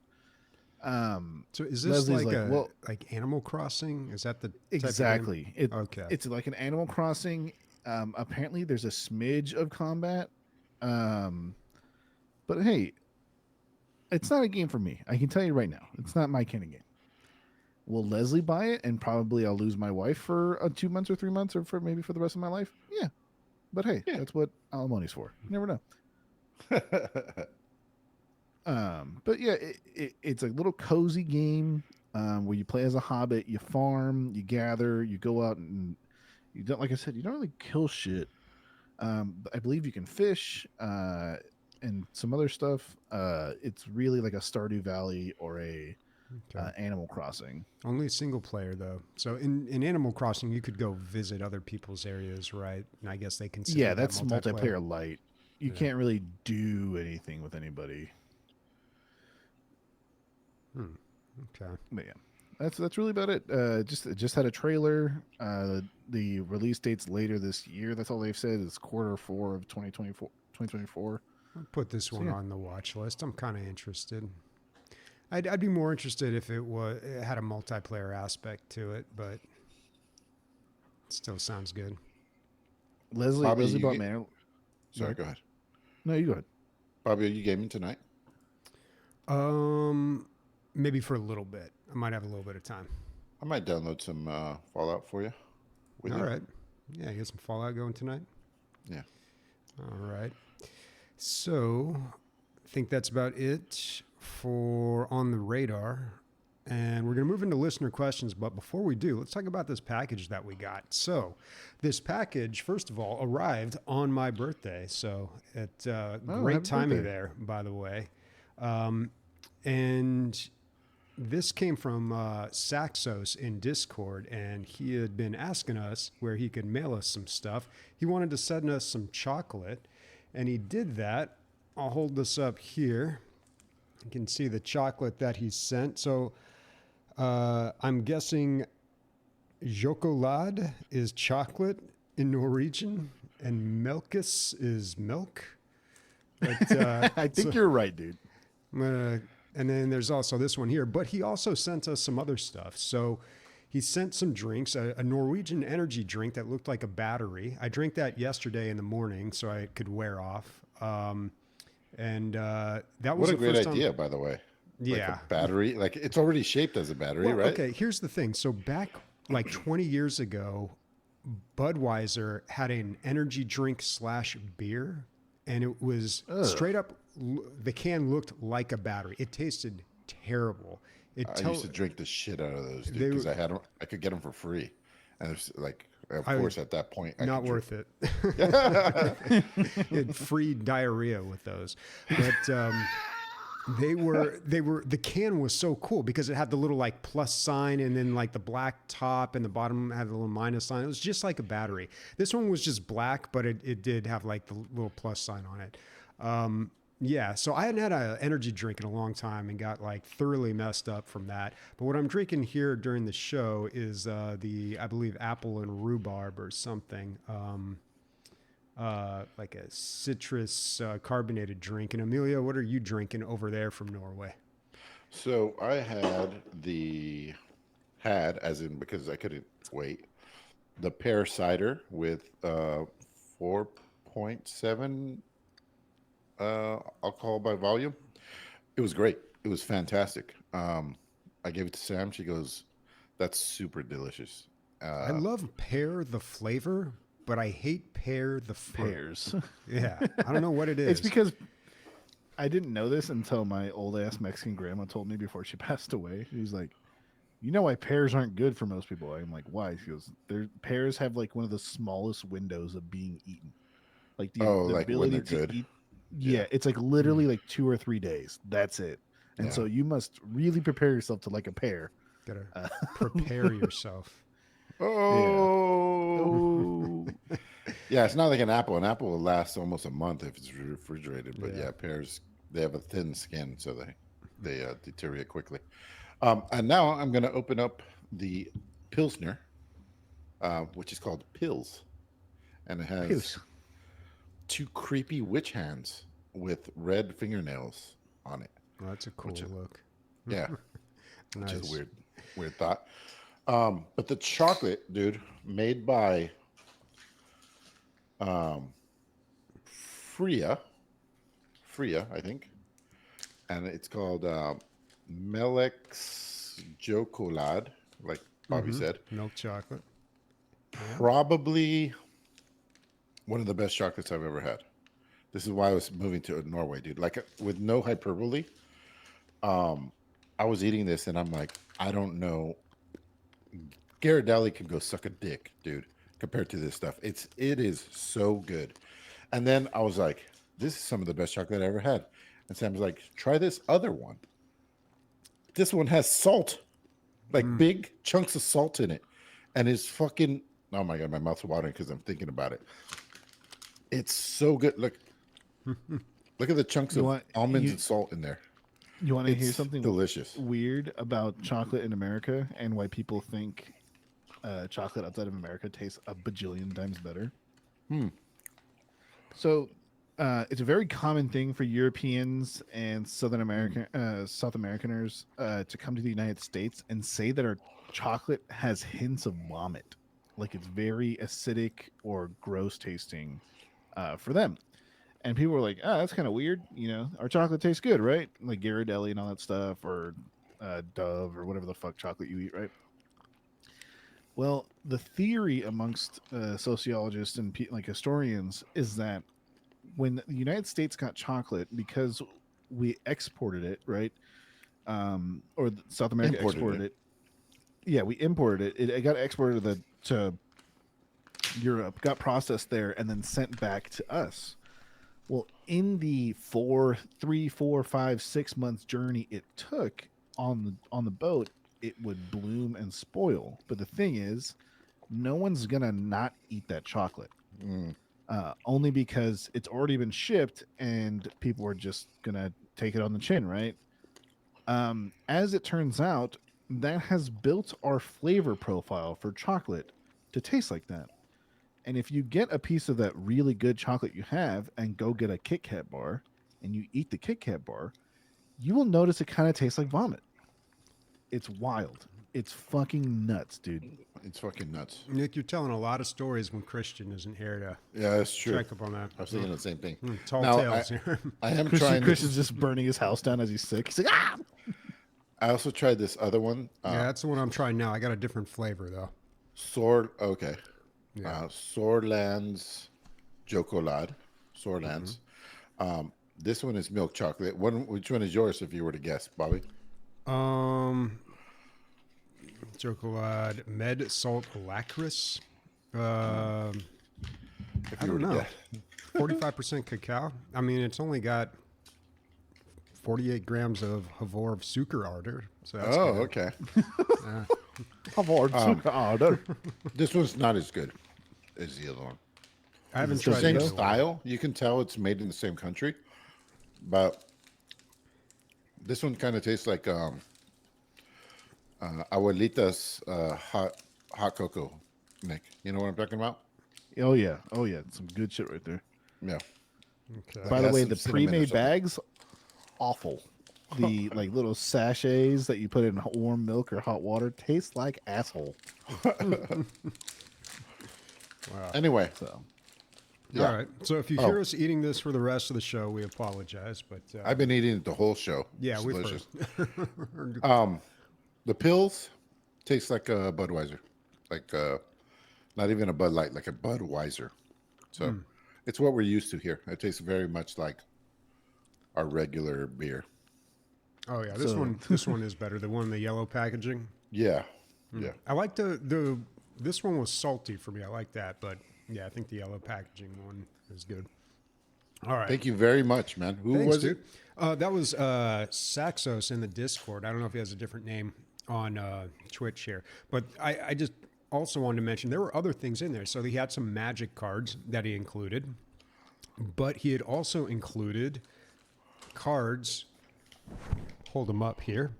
So is this Leslie's like like, a well, like Animal Crossing? Is that the type of game? exactly. Okay. It's like an Animal Crossing. Apparently, there's a smidge of combat. Um, but hey, it's not a game for me. I can tell you right now, it's not my kind of game. will Leslie buy it and probably I'll lose my wife for 2 months or 3 months or for maybe for the rest of my life? Yeah. But hey, Yeah. that's what alimony's for. You never know. But yeah, it's a little cozy game where you play as a hobbit, you farm, you gather, you go out and you don't, like I said, you don't really kill shit. But I believe you can fish and some other stuff. It's really like a Stardew Valley or a Okay. Animal Crossing. Only single player though. So in Animal Crossing, you could go visit other people's areas, right? And I guess they consider Yeah, that that's multiplayer light. You Yeah. can't really do anything with anybody. Okay. But yeah, that's really about it. It just had a trailer. The release date's later this year. That's all they've said is Q4 of 2024. I'll put this So, one yeah. on the watch list. I'm kind of interested. I'd be more interested if it had a multiplayer aspect to it, but it still sounds good. Bobby, Leslie you bought get- Manor. Sorry, go ahead. No, you go ahead. Bobby, are you gaming tonight? Maybe for a little bit. I might have a little bit of time. I might download some Fallout for you. All right. Yeah, get some Fallout going tonight. Yeah. All right. So, I think that's about it for On the Radar. And we're going to move into listener questions. But before we do, let's talk about this package that we got. So, this package, first of all, arrived on my birthday. So, great happy timing birthday. there, by the way. And this came from Saxos in Discord, and he had been asking us where he could mail us some stuff. He wanted to send us some chocolate, and he did that. I'll hold this up here. You can see the chocolate that he sent. So I'm guessing chocolade is chocolate in Norwegian, and melkus is milk. But, I think you're right, dude. I'm gonna, and then there's also this one here, but he also sent us some other stuff. So he sent some drinks, a Norwegian energy drink that looked like a battery. I drank that yesterday in the morning so I could wear off. That was What a the great first idea, time. by the way. Yeah. Like a battery. Like it's already shaped as a battery, Well, right? okay, here's the thing. So back like 20 years ago, Budweiser had an energy drink / beer, and it was straight up. The can looked like a battery. It tasted terrible. I used to drink the shit out of those, dude, They because were- I had them. I could get them for free, and it's like, of I- course, at that point, I not could worth it. It free diarrhea with those, but they were the can was so cool because it had the little like plus sign and then like the black top and the bottom had a little minus sign. It was just like a battery. This one was just black, but it did have like the little plus sign on it. Yeah, so I hadn't had an energy drink in a long time and got like thoroughly messed up from that. But what I'm drinking here during the show is I believe apple and rhubarb or something, like a citrus carbonated drink. And Emilio, what are you drinking over there from Norway? So I as in because I couldn't wait, the pear cider with 4.7 alcohol by volume. It was great. It was fantastic. I gave it to Sam. She goes, "That's super delicious." I love pear the flavor, but I hate pear the fruit. Pears. Yeah, I don't know what it is. It's because I didn't know this until my old ass Mexican grandma told me before she passed away. She was like, "You know why pears aren't good for most people?" I'm like, "Why?" She goes, "Pears have like one of the smallest windows of being eaten. Like the like when ability they're to good. eat. Yeah, it's like literally like 2 or 3 days. That's it. And so you must really prepare yourself to like a pear. Gotta prepare yourself. Oh, yeah. It's not like an apple. An apple will last almost a month if it's refrigerated. But yeah, pears, they have a thin skin, so they deteriorate quickly. And now I'm going to open up the Pilsner, which is called Pills, and it has Pills. 2 creepy witch hands with red fingernails on it. Well, that's a cool look. Yeah, which is Nice. a weird thought. But the chocolate, dude, made by Freya, I think, and it's called Melex is chocolate, like Bobby said. Milk chocolate. Probably one of the best chocolates I've ever had. This is why I was moving to Norway, dude. Like, with no hyperbole, I was eating this and I'm like, I don't know. Ghirardelli could go suck a dick, dude, compared to this stuff. It is so good. And then I was like, this is some of the best chocolate I ever had. And Sam was like, try this other one. This one has salt, like big chunks of salt in it. And it's fucking, oh my God, my mouth's watering because I'm thinking about it. It's so good. Look at the chunks of almonds and salt in there. You want to hear something delicious weird about chocolate in America and why people think chocolate outside of America tastes a bajillion times better? So it's a very common thing for Europeans and South Americaners to come to the United States and say that our chocolate has hints of vomit. Like, it's very acidic or gross tasting for them. And people were like, oh, that's kind of weird. You know, our chocolate tastes good, right? Like Ghirardelli and all that stuff, or Dove, or whatever the fuck chocolate you eat, right? Well, the theory amongst sociologists and like historians is that when the United States got chocolate, because we exported it, right? Or South America exported it. Yeah, we imported it. It got exported to Europe, got processed there, and then sent back to us. Well, in the 3, 4, 5, 6 months journey it took on the boat, it would bloom and spoil. But the thing is, no one's gonna not eat that chocolate, only because it's already been shipped and people are just gonna take it on the chin, right? As it turns out, that has built our flavor profile for chocolate to taste like that. And if you get a piece of that really good chocolate you have and go get a Kit Kat bar and you eat the Kit Kat bar, you will notice it kind of tastes like vomit. It's wild. It's fucking nuts, dude. It's fucking nuts. Nick, you're telling a lot of stories when Christian isn't here to Yeah, that's true. check up on that. I was thinking the same thing. Tall Now, tales here. I am trying Christian's just burning his house down as he's sick. He's like, ah! I also tried this other one. Yeah, that's the one I'm trying now. I got a different flavor, though. Okay. Yeah. Sorlands Chocolate. Sorlands. This one is milk chocolate. Which one is yours, if you were to guess, Bobby? Chocolate Med Salt Lacris. If I you were don't to know. guess. 45% cacao. I mean, it's only got 48 grams of Havor sugar order. So that's good. Okay. Order. This one's not as good as the other one. I haven't It's the tried same the other one. style. You can tell it's made in the same country, but this one kind of tastes like abuelita's hot cocoa, Nick. You know what I'm talking about? Oh yeah. Some good shit right there. Yeah. Okay. By the has way, some the cinnamon or pre-made something. bags, awful. The like little sachets that you put in warm milk or hot water taste like asshole. Anyway, So yeah. All right. So if you hear us eating this for the rest of the show, we apologize. But I've been eating it the whole show. yeah, It's we've delicious. heard. The pills taste like a Budweiser, like not even a Bud Light, like a Budweiser. So it's what we're used to here. It tastes very much like our regular beer. Oh yeah, this one is better. The one in the yellow packaging. Yeah, yeah. I like this one was salty for me. I like that, but yeah, I think the yellow packaging one is good. All right. Thank you very much, man. Who Thanks, was dude. it? That was Saxos in the Discord. I don't know if he has a different name on Twitch here, but I just also wanted to mention there were other things in there. So he had some magic cards that he included, but he had also included cards. Hold them up here.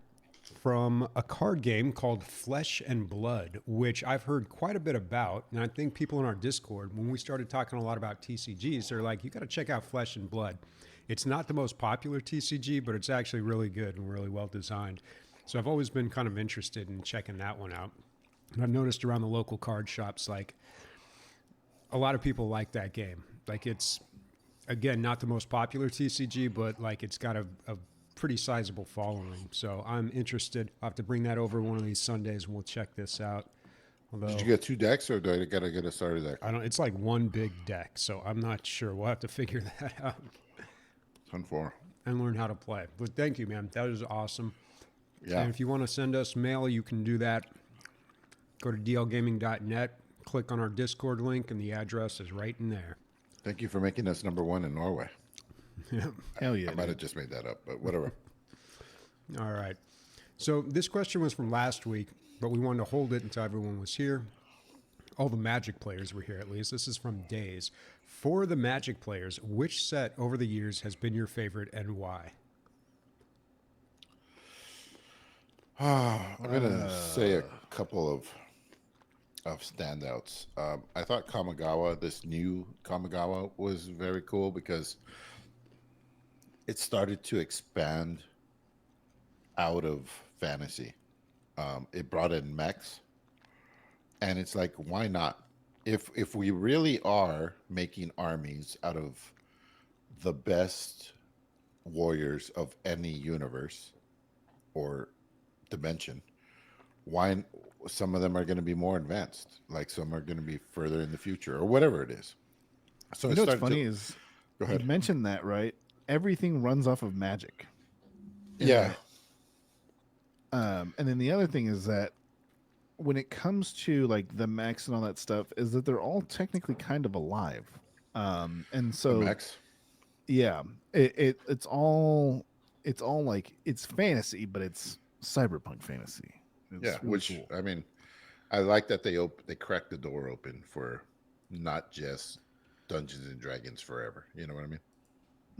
From a card game called Flesh and Blood, which I've heard quite a bit about. And I think people in our Discord, when we started talking a lot about TCGs, they're like, you got to check out Flesh and Blood. It's not the most popular TCG, but it's actually really good and really well designed. So I've always been kind of interested in checking that one out. And I've noticed around the local card shops, like a lot of people like that game. Like it's, again, not the most popular TCG, but like it's got a pretty sizable following. So I'm interested. I'll have to bring that over one of these Sundays and we'll check this out. Although Did you get 2 decks, or do I gotta get a starter deck? I don't, it's like one big deck, so I'm not sure. We'll have to figure that out 10-4. and learn how to play. But thank you, man. That is awesome. Yeah. And if you want to send us mail, you can do that. Go to dlgaming.net, click on our Discord link, and the address is right in there. Thank you for making us #1 in Norway. Hell yeah. I might have just made that up, but whatever. All right. So this question was from last week, but we wanted to hold it until everyone was here. All the Magic players were here, at least. This is from Days. For the Magic players, which set over the years has been your favorite and why? I'm gonna say a couple of standouts. I thought Kamigawa, this new Kamigawa, was very cool because it started to expand out of fantasy. It brought in mechs, and it's like, why not? If we really are making armies out of the best warriors of any universe or dimension, why some of them are going to be more advanced, like some are going to be further in the future or whatever it is. So You know what's funny is Go you ahead. mentioned that, right? Everything runs off of magic. Yeah. And then the other thing is that when it comes to like the mechs and all that stuff, is that they're all technically kind of alive. And The so mechs. yeah, it's all like it's fantasy, but it's cyberpunk fantasy. It's Yeah, really which cool. I mean, I like that they cracked the door open for not just Dungeons and Dragons forever. You know what I mean?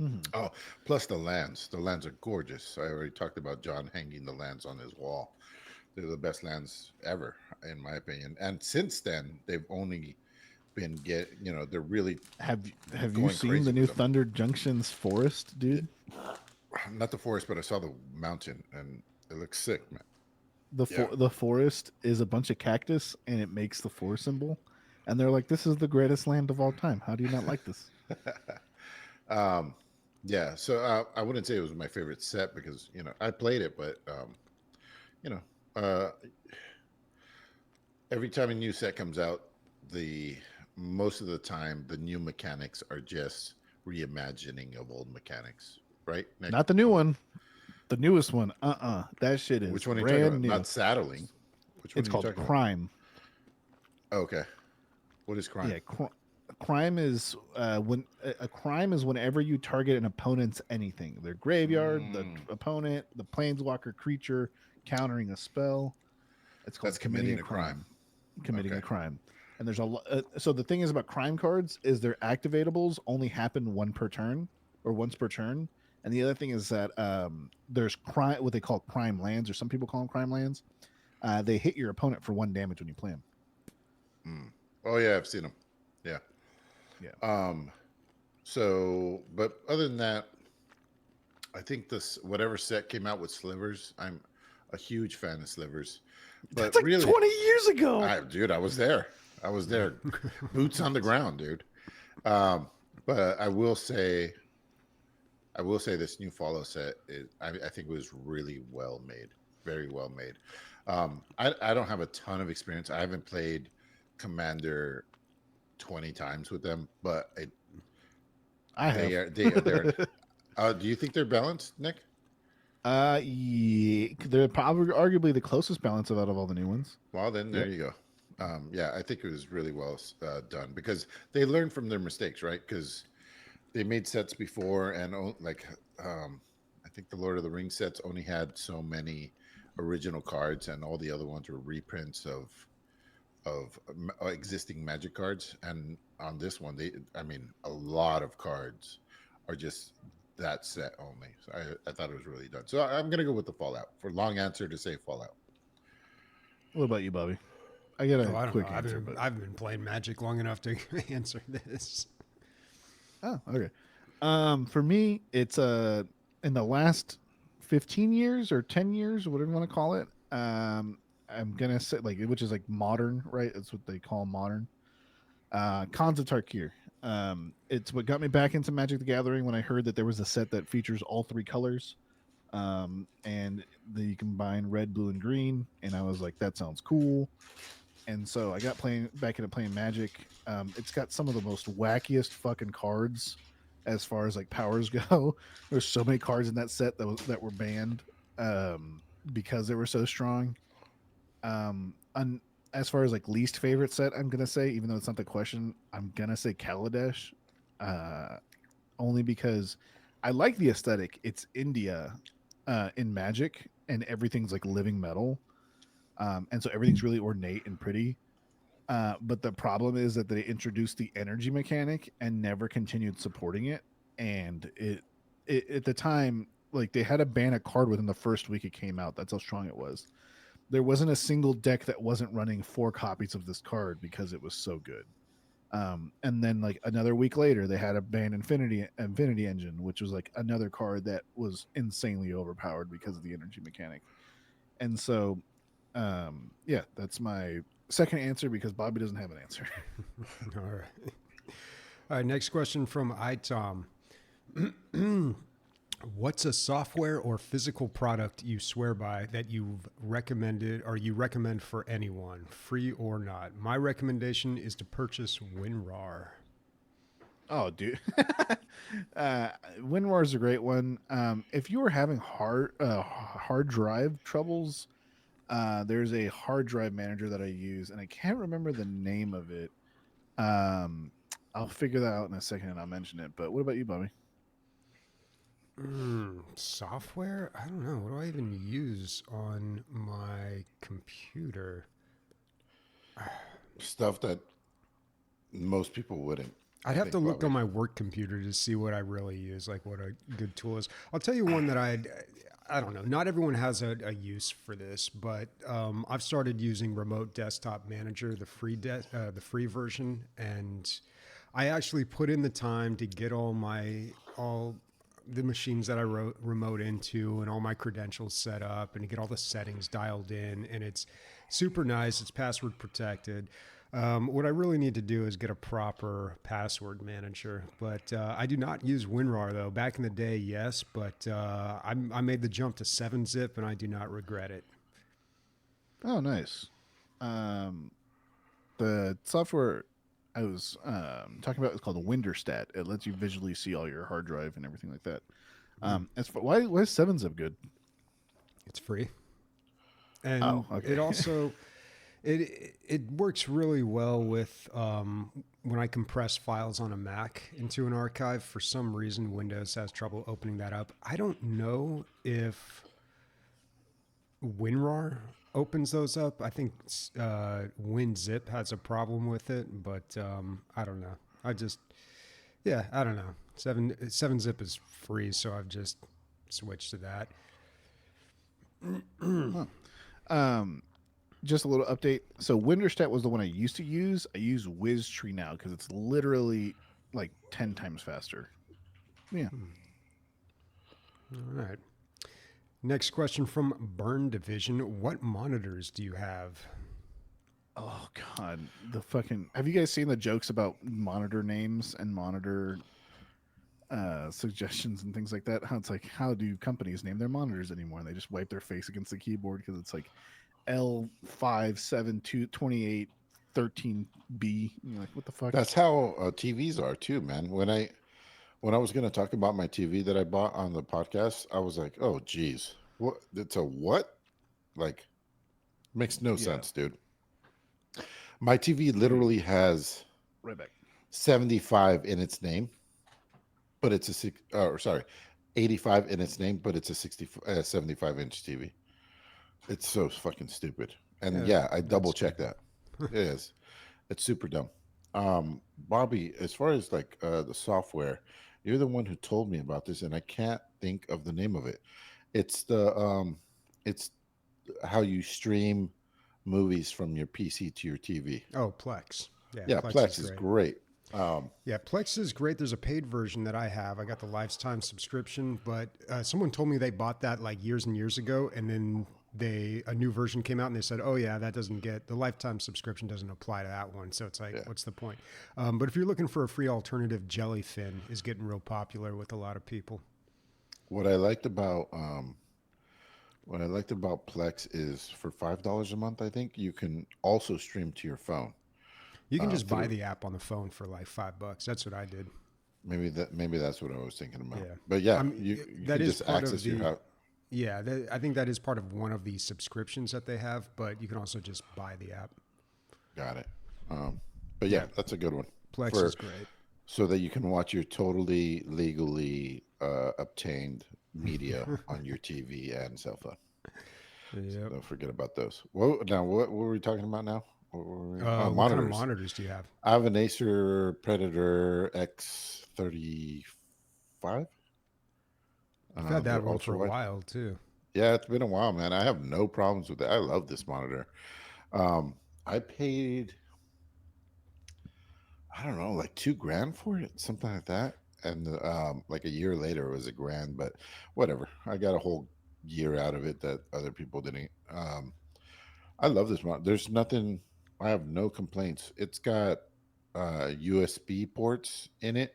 Mhm. Oh, plus the lands. The lands are gorgeous. I already talked about John hanging the lands on his wall. They're the best lands ever, in my opinion. And since then, they've only been they're really Have you going seen crazy the new with them. Thunder Junctions forest, dude? Not the forest, but I saw the mountain, and it looks sick, man. Yeah. The forest is a bunch of cactus, and it makes the 4 symbol. And they're like, "This is the greatest land of all time. How do you not like this?" um, yeah. So I wouldn't say it was my favorite set because I played it, but you know, uh, every time a new set comes out, the most of the time the new mechanics are just reimagining of old mechanics, right? Nick? Not the new one, the newest one. That shit is Which one are you talking brand about? new. Not saddling. Which one It's are you called talking crime. about? Okay. What is crime? Yeah, crime is when a crime is whenever you target an opponent's anything, their graveyard, the opponent, the planeswalker creature countering a spell. It's called That's committing a crime. Committing Okay. a crime. And there's so the thing is about crime cards is their activatables only happen once per turn. And the other thing is that there's crime, what they call crime lands, or some people call them crime lands. They hit your opponent for 1 damage when you play them. Oh yeah, I've seen them. Yeah. Yeah. So, but other than that, I think this whatever set came out with slivers, I'm a huge fan of slivers. But That's like really, 20 years ago. dude, I was there. Boots on the ground, dude. But I will say this new follow set I think was really well made, very well made. I don't have a ton of experience. I haven't played Commander 20 times with them, but I have. they're. Do you think they're balanced, Nick? Yeah, they're probably arguably the closest balance out of all the new ones. Well, then there you go. Yeah, I think it was really well done because they learned from their mistakes, right? Because they made sets before, and I think the Lord of the Rings sets only had so many original cards, and all the other ones were reprints of existing Magic cards. And on this one, a lot of cards are just that set only. So I thought it was really done. So I'm gonna go with the Fallout. For long answer to say Fallout. What about you, Bobby? I got a I don't quick know. answer, but I've been playing Magic long enough to answer this. oh, okay. For me, it's in the last 15 years or 10 years, whatever you want to call it. I'm gonna say which is like modern, right? That's what they call modern. Khans of Tarkir. It's what got me back into Magic the Gathering when I heard that there was a set that features all 3 colors. and then you combine red, blue, and green. And I was like, that sounds cool. And so I got playing back into playing Magic. It's got some of the most wackiest fucking cards as far as like powers go. There's so many cards in that set that were banned because they were so strong. As far as like least favorite set, I'm gonna say, even though it's not the question, I'm gonna say Kaladesh, uh, only because I like the aesthetic. It's India in Magic, and everything's like living metal, and so everything's really ornate and pretty. But the problem is that they introduced the energy mechanic and never continued supporting it. And it at the time, like they had to ban a card within the first week it came out. That's how strong it was. There wasn't a single deck that wasn't running 4 copies of this card because it was so good. And then like another week later, they had to ban Infinity Engine, which was like another card that was insanely overpowered because of the energy mechanic. And so, yeah, that's my second answer because Bobby doesn't have an answer. All right. All right. Next question from iTom. What's a software or physical product you swear by that you've recommended or you recommend for anyone, free or not? My recommendation is to purchase WinRAR. Oh, dude. WinRAR is a great one. If you were having hard drive troubles, there's a hard drive manager that I use, and I can't remember the name of it. I'll figure that out in a second, and I'll mention it. But what about you, Bobby? Software? I don't know. What do I even use on my computer? Stuff that most people wouldn't. I'd I have to think, look Bobby. on my work computer to see what I really use, like what a good tool is. I'll tell you one that I don't know. Not everyone has a use for this, but I've started using Remote Desktop Manager, the the free version, and I actually put in the time to get all the machines that I wrote remote into and all my credentials set up and to get all the settings dialed in. And it's super nice. It's password protected. What I really need to do is get a proper password manager, but I do not use WinRAR though. Back in the day, yes, but I made the jump to 7-zip and I do not regret it. Oh, nice. The software I was talking about is called Winderstat. It lets you visually see all your hard drive and everything like that. As for why is 7-zip good? It's free, and Oh, okay. it also it works really well with when I compress files on a Mac into an archive. For some reason, Windows has trouble opening that up. I don't know if WinRAR opens those up. I think WinZip has a problem with it, but I don't know. I don't know. 7-zip is free, so I've just switched to that. Just a little update. So Winderstat was the one I used to use. I use WizTree now because it's literally like 10 times faster. Yeah. All right. Next question from Burn Division. What monitors do you have? Oh God, the fucking. Have you guys seen the jokes about monitor names and monitor suggestions and things like that? How it's like, how do companies name their monitors anymore? And they just wipe their face against the keyboard because it's like L5722813B. You're like, what the fuck? That's how TVs are too, man. When I was going to talk about my TV that I bought on the podcast, I was like, "Oh, geez, what? It's a what? Like, makes no sense, dude." My TV literally has Right back. 75 in its name, but it's a 85 in its name, but it's a 75-inch TV. It's so fucking stupid. And yeah, I double check that. It is. It's super dumb. Bobby, as far as like the software, you're the one who told me about this, and I can't think of the name of it. It's how you stream movies from your PC to your TV. Oh, Plex. Yeah, Plex is great. Yeah, Plex is great. There's a paid version that I have. I got the lifetime subscription, but someone told me they bought that like years and years ago, and then a new version came out, and they said, "Oh yeah, that doesn't get the lifetime subscription doesn't apply to that one." So it's like, what's the point? But if you're looking for a free alternative, Jellyfin is getting real popular with a lot of people. What I liked about What I liked about Plex is for $5 a month, I think you can also stream to your phone You can just buy through. the app on the phone for like $5. That's what I did. Maybe that's what I was thinking about. Yeah. But yeah, I mean, you that can is just part of access your the, house. yeah, I think that is part of one of the subscriptions that they have, but you can also just buy the app. Got it. Um, but yeah, Yeah. that's a good one Plex is for great. so that you can watch your totally legally obtained media on your TV and cell phone. So Yep. don't forget about those. Well, now what were we talking about now? Oh, What kind of monitors. monitors do you have? I have an Acer Predator X35. I've had Their that one for ultra a wide. while too. Yeah, it's been a while, man. I have no problems with it. I love this monitor. Um, I paid, I don't know, like 2 grand for it, something like that. And like a year later, it was a grand, but whatever. I got a whole year out of it that other people didn't. I love this monitor. There's nothing. I have no complaints. It's got USB ports in it,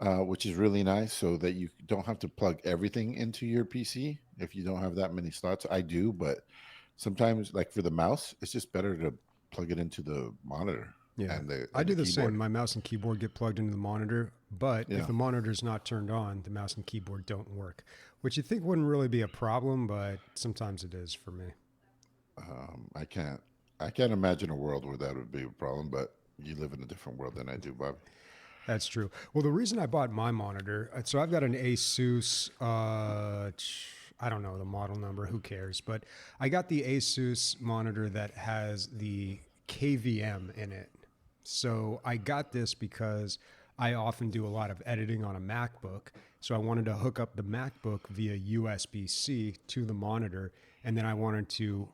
which is really nice, so that you don't have to plug everything into your PC if you don't have that many slots. I do, but sometimes, like for the mouse, it's just better to plug it into the monitor Yeah. I and do the the same. keyboard. My mouse and keyboard get plugged into the monitor, but if Yeah, the monitor's not turned on, the mouse and keyboard don't work, which you think wouldn't really be a problem, but sometimes it is for me. I can't. I can't imagine a world where that would be a problem, but you live in a different world than I do, Bob. That's true. Well, the reason I bought my monitor, so I've got an Asus. I don't know the model number. Who cares? But I got the Asus monitor that has the KVM in it. So I got this because I often do a lot of editing on a MacBook. So I wanted to hook up the MacBook via USB C to the monitor, and then I wanted to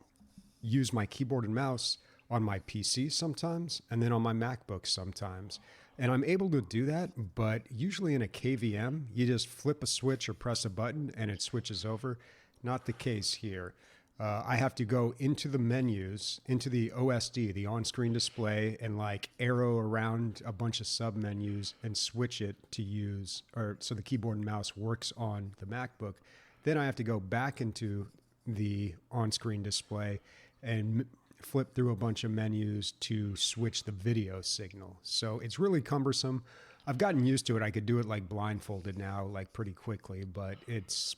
use my keyboard and mouse on my PC sometimes and then on my MacBook sometimes. And I'm able to do that, but usually in a KVM, you just flip a switch or press a button and it switches over. Not the case here. I have to go into the menus, into the OSD, the on screen display, and like arrow around a bunch of sub menus and switch it to use, or so the keyboard and mouse works on the MacBook. Then I have to go back into the on screen display and flip through a bunch of menus to switch the video signal. So it's really cumbersome. I've gotten used to it. I could do it like blindfolded now, like pretty quickly, but it's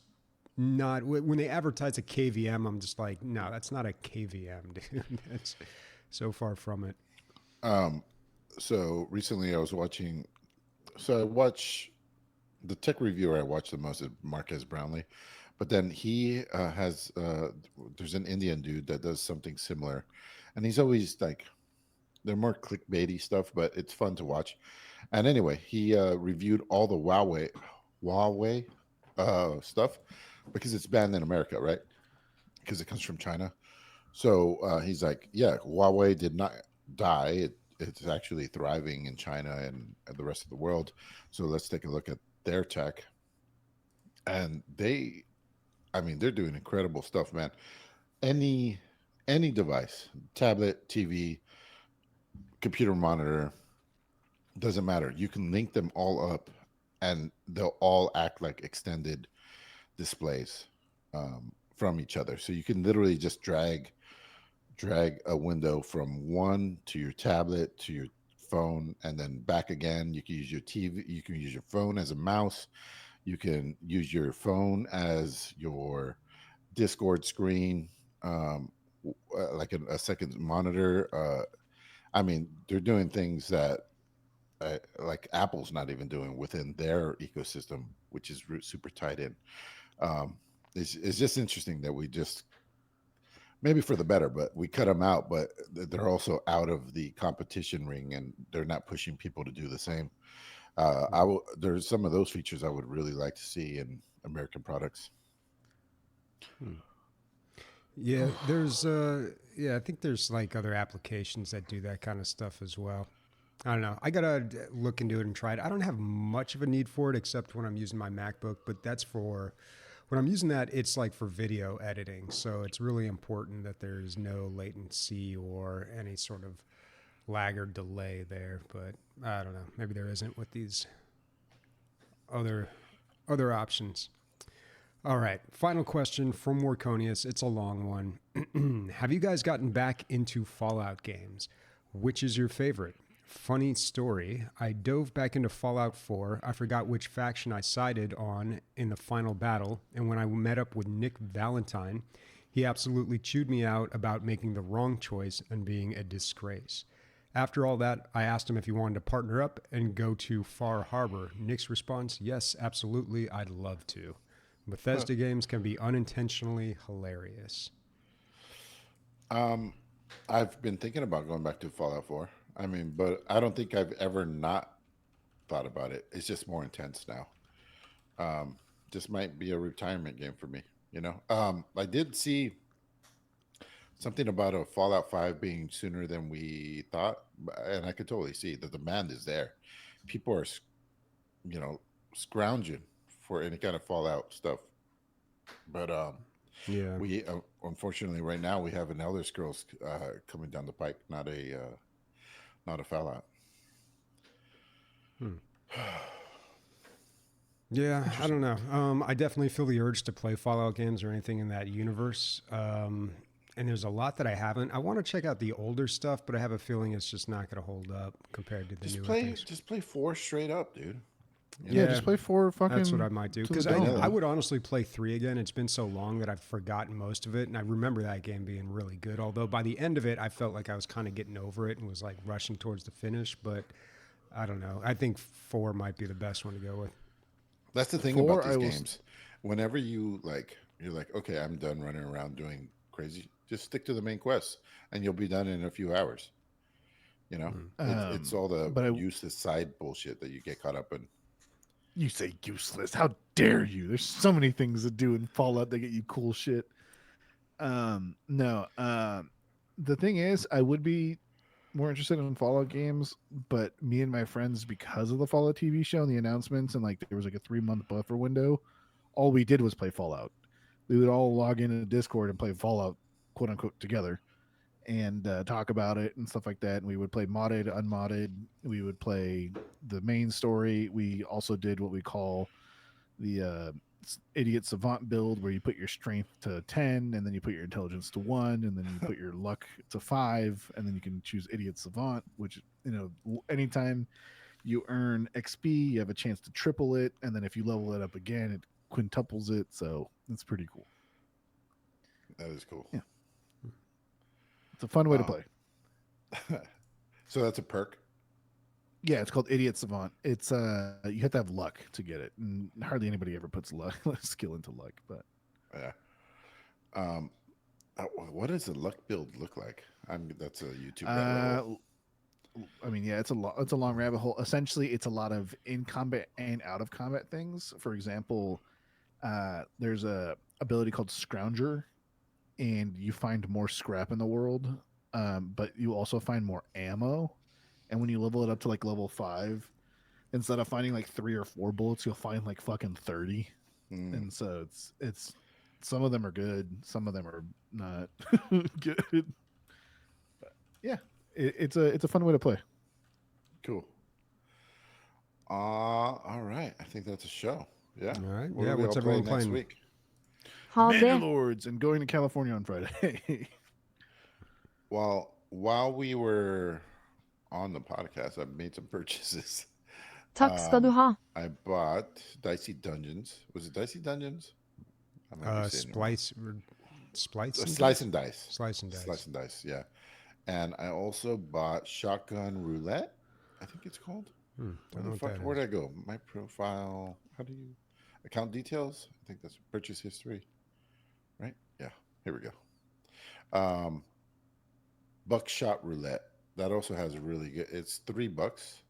not. When they advertise a KVM, I'm just like, no, that's not a KVM, dude. That's so far from it. So recently, I was watching. So I watch the tech reviewer I watch the most is Marquez Brownlee, but then he has there's an Indian dude that does something similar, and he's always like they're more clickbaity stuff, but it's fun to watch. And anyway, he reviewed all the Huawei stuff because it's banned in America, right? Because it comes from China. So he's like, yeah, Huawei did not die. It's actually thriving in China and the rest of the world. So let's take a look at their tech. And I mean, they're doing incredible stuff, man. Any any device, tablet, TV, computer monitor, doesn't matter. You can link them all up, and they'll all act like extended displays from each other. So you can literally just drag a window from one to your tablet to your phone and then back again. You can use your TV, you can use your phone as a mouse, you can use your phone as your Discord screen, like a second monitor. I mean, they're doing things that like Apple's not even doing within their ecosystem, which is super tied in. Um, it's just interesting that we just maybe for the better, but we cut them out. But they're also out of the competition ring, and they're not pushing people to do the same. There's some of those features I would really like to see in American products. Yeah, yeah, I think there's like other applications that do that kind of stuff as well. I don't know. I gotta look into it and try it. I don't have much of a need for it except when I'm using my MacBook, but that's for when I'm using that, it's like for video editing. So it's really important that there's no latency or any sort of lag or delay there. But I don't know. Maybe there isn't with these other other options. All right. Final question from Warconius. It's a long one. Have you guys gotten back into Fallout games? Which is your favorite? Funny story. I dove back into Fallout 4. I forgot which faction I sided on in the final battle. And when I met up with Nick Valentine, he absolutely chewed me out about making the wrong choice and being a disgrace. After all that, I asked him if he wanted to partner up and go to Far Harbor. Nick's response, yes, absolutely, I'd love to. Bethesda games can be unintentionally hilarious. I've been thinking about going back to Fallout 4. I mean, but I don't think I've ever not thought about it. It's just more intense now. This might be a retirement game for me, you know? I did see something about a Fallout 5 being sooner than we thought, and I could totally see the demand is there. People are, you know, scrounging for any kind of Fallout stuff. But Yeah. we unfortunately right now we have an Elder Scrolls coming down the pike, not a Fallout. Yeah, I don't know. I definitely feel the urge to play Fallout games or anything in that universe. And there's a lot that I haven't. I want to check out the older stuff, but I have a feeling it's just not going to hold up compared to the newer things. Just play 4 straight up, dude. Yeah, just play 4 fucking. That's what I might do. to the Because dome. I would honestly play 3 again. It's been so long that I've forgotten most of it. And I remember that game being really good. Although by the end of it, I felt like I was kind of getting over it and was like rushing towards the finish. But I don't know. I think 4 might be the best one to go with. That's the thing 4, about I these will games. Whenever you're like, okay, I'm done running around doing crazy. Just stick to the main quest, and you'll be done in a few hours. You know, it's all the useless side bullshit that you get caught up in. You say useless. How dare you? There's so many things to do in Fallout that get you cool shit. No. The thing is, I would be more interested in Fallout games, but me and my friends, because of the Fallout TV show and the announcements, and like there was like a 3-month buffer window, all we did was play Fallout. We would all log into Discord and play Fallout, quote unquote, together, and talk about it and stuff like that. And we would play modded, unmodded. We would play the main story. We also did what we call the idiot savant build, where you put your strength to 10, and then you put your intelligence to 1, and then you put your luck to 5, and then you can choose idiot savant, which, you know, anytime you earn XP, you have a chance to triple it, and then if you level it up again, it quintuples it. So it's pretty cool. That is cool. Yeah. It's a fun way to play. So that's a perk. Yeah, it's called Idiot Savant. It's you have to have luck to get it, and hardly anybody ever puts skill into luck. But yeah, what does a luck build look like? That's a YouTube rabbit hole. I mean, yeah, it's a long rabbit hole. Essentially, it's a lot of in combat and out of combat things. For example, there's a ability called Scrounger, and you find more scrap in the world, but you also find more ammo. And when you level it up to like level 5, instead of finding like 3 or 4 bullets, you'll find like fucking 30. And so it's some of them are good, some of them are not good. But yeah, it's a fun way to play. Cool. All right. I think that's a show. Yeah. All right. What Yeah. are we What's all everyone playing playing? next week? Manor Lords and going to California on Friday. Well, while we were on the podcast, I made some purchases. Takk skal du ha. I bought Dicey Dungeons. Was it Dicey Dungeons? Splice and Slice and Dice. Slice and Dice. Slice and Dice, yeah. And I also bought Shotgun Roulette, I think it's called. Where'd I go? My profile. How do you... Account details? I think that's purchase history. Right? Yeah. Here we go. Buckshot Roulette. That also has a really good... It's $3.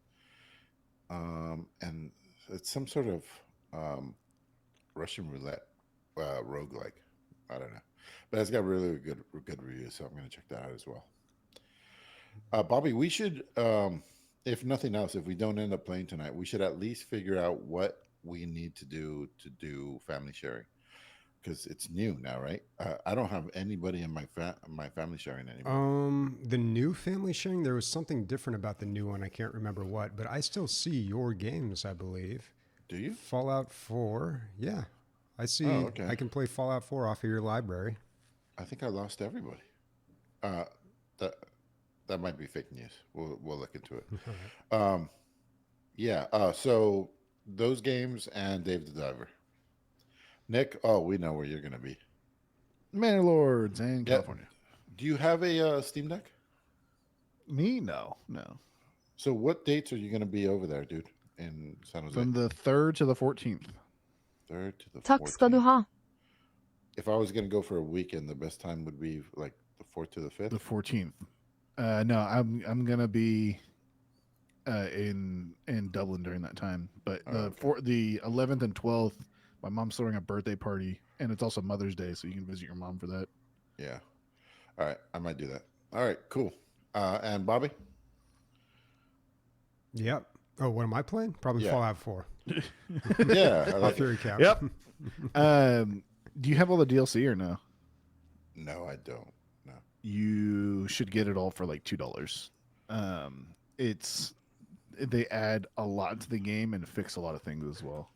And it's some sort of Russian roulette roguelike. I don't know. But it's got really good reviews, so I'm going to check that out as well. Bobby, we should, if nothing else, if we don't end up playing tonight, we should at least figure out what we need to do family sharing. Because it's new now, right? I don't have anybody in my family sharing anymore. The new family sharing, there was something different about the new one. I can't remember what, but I still see your games, I believe. Do you? Fallout 4, yeah. I see. okay. I can play Fallout 4 off of your library. I think I lost everybody. That that might be fake news. We'll look into it. Yeah. So those games and Dave the Diver. Nick, oh, we know where you're gonna be. Manor Lords in Yep. California. Do you have a Steam Deck? Me? No. So what dates are you gonna be over there, dude? In San Jose? From the 3rd to the 14th. 3rd to the Takk skal du 14th. ha. If I was gonna go for a weekend, the best time would be like the 4th to the 5th. The 14th. No, I'm gonna be in Dublin during that time. But the 11th and 12th, my mom's throwing a birthday party, and it's also Mother's Day, so you can visit your mom for that. Yeah. All right, I might do that. All right, cool. And Bobby? Yep. Oh, what am I playing? Probably Yeah. Fallout 4. Yeah, I like it. Fury Cap. Yep. Do you have all the DLC or no? No, I don't. No. You should get it all for like $2. They add a lot to the game and fix a lot of things as well.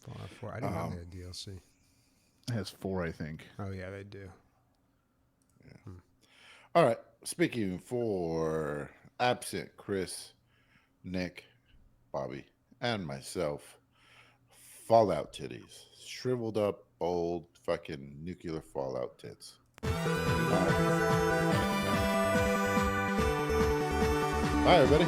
Fallout 4. I didn't know they had DLC. It has 4, I think. Oh, yeah, they do. All right. Speaking for absent Chris, Nick, Bobby, and myself, Fallout titties. Shriveled up, old, fucking nuclear Fallout tits. Bye, everybody.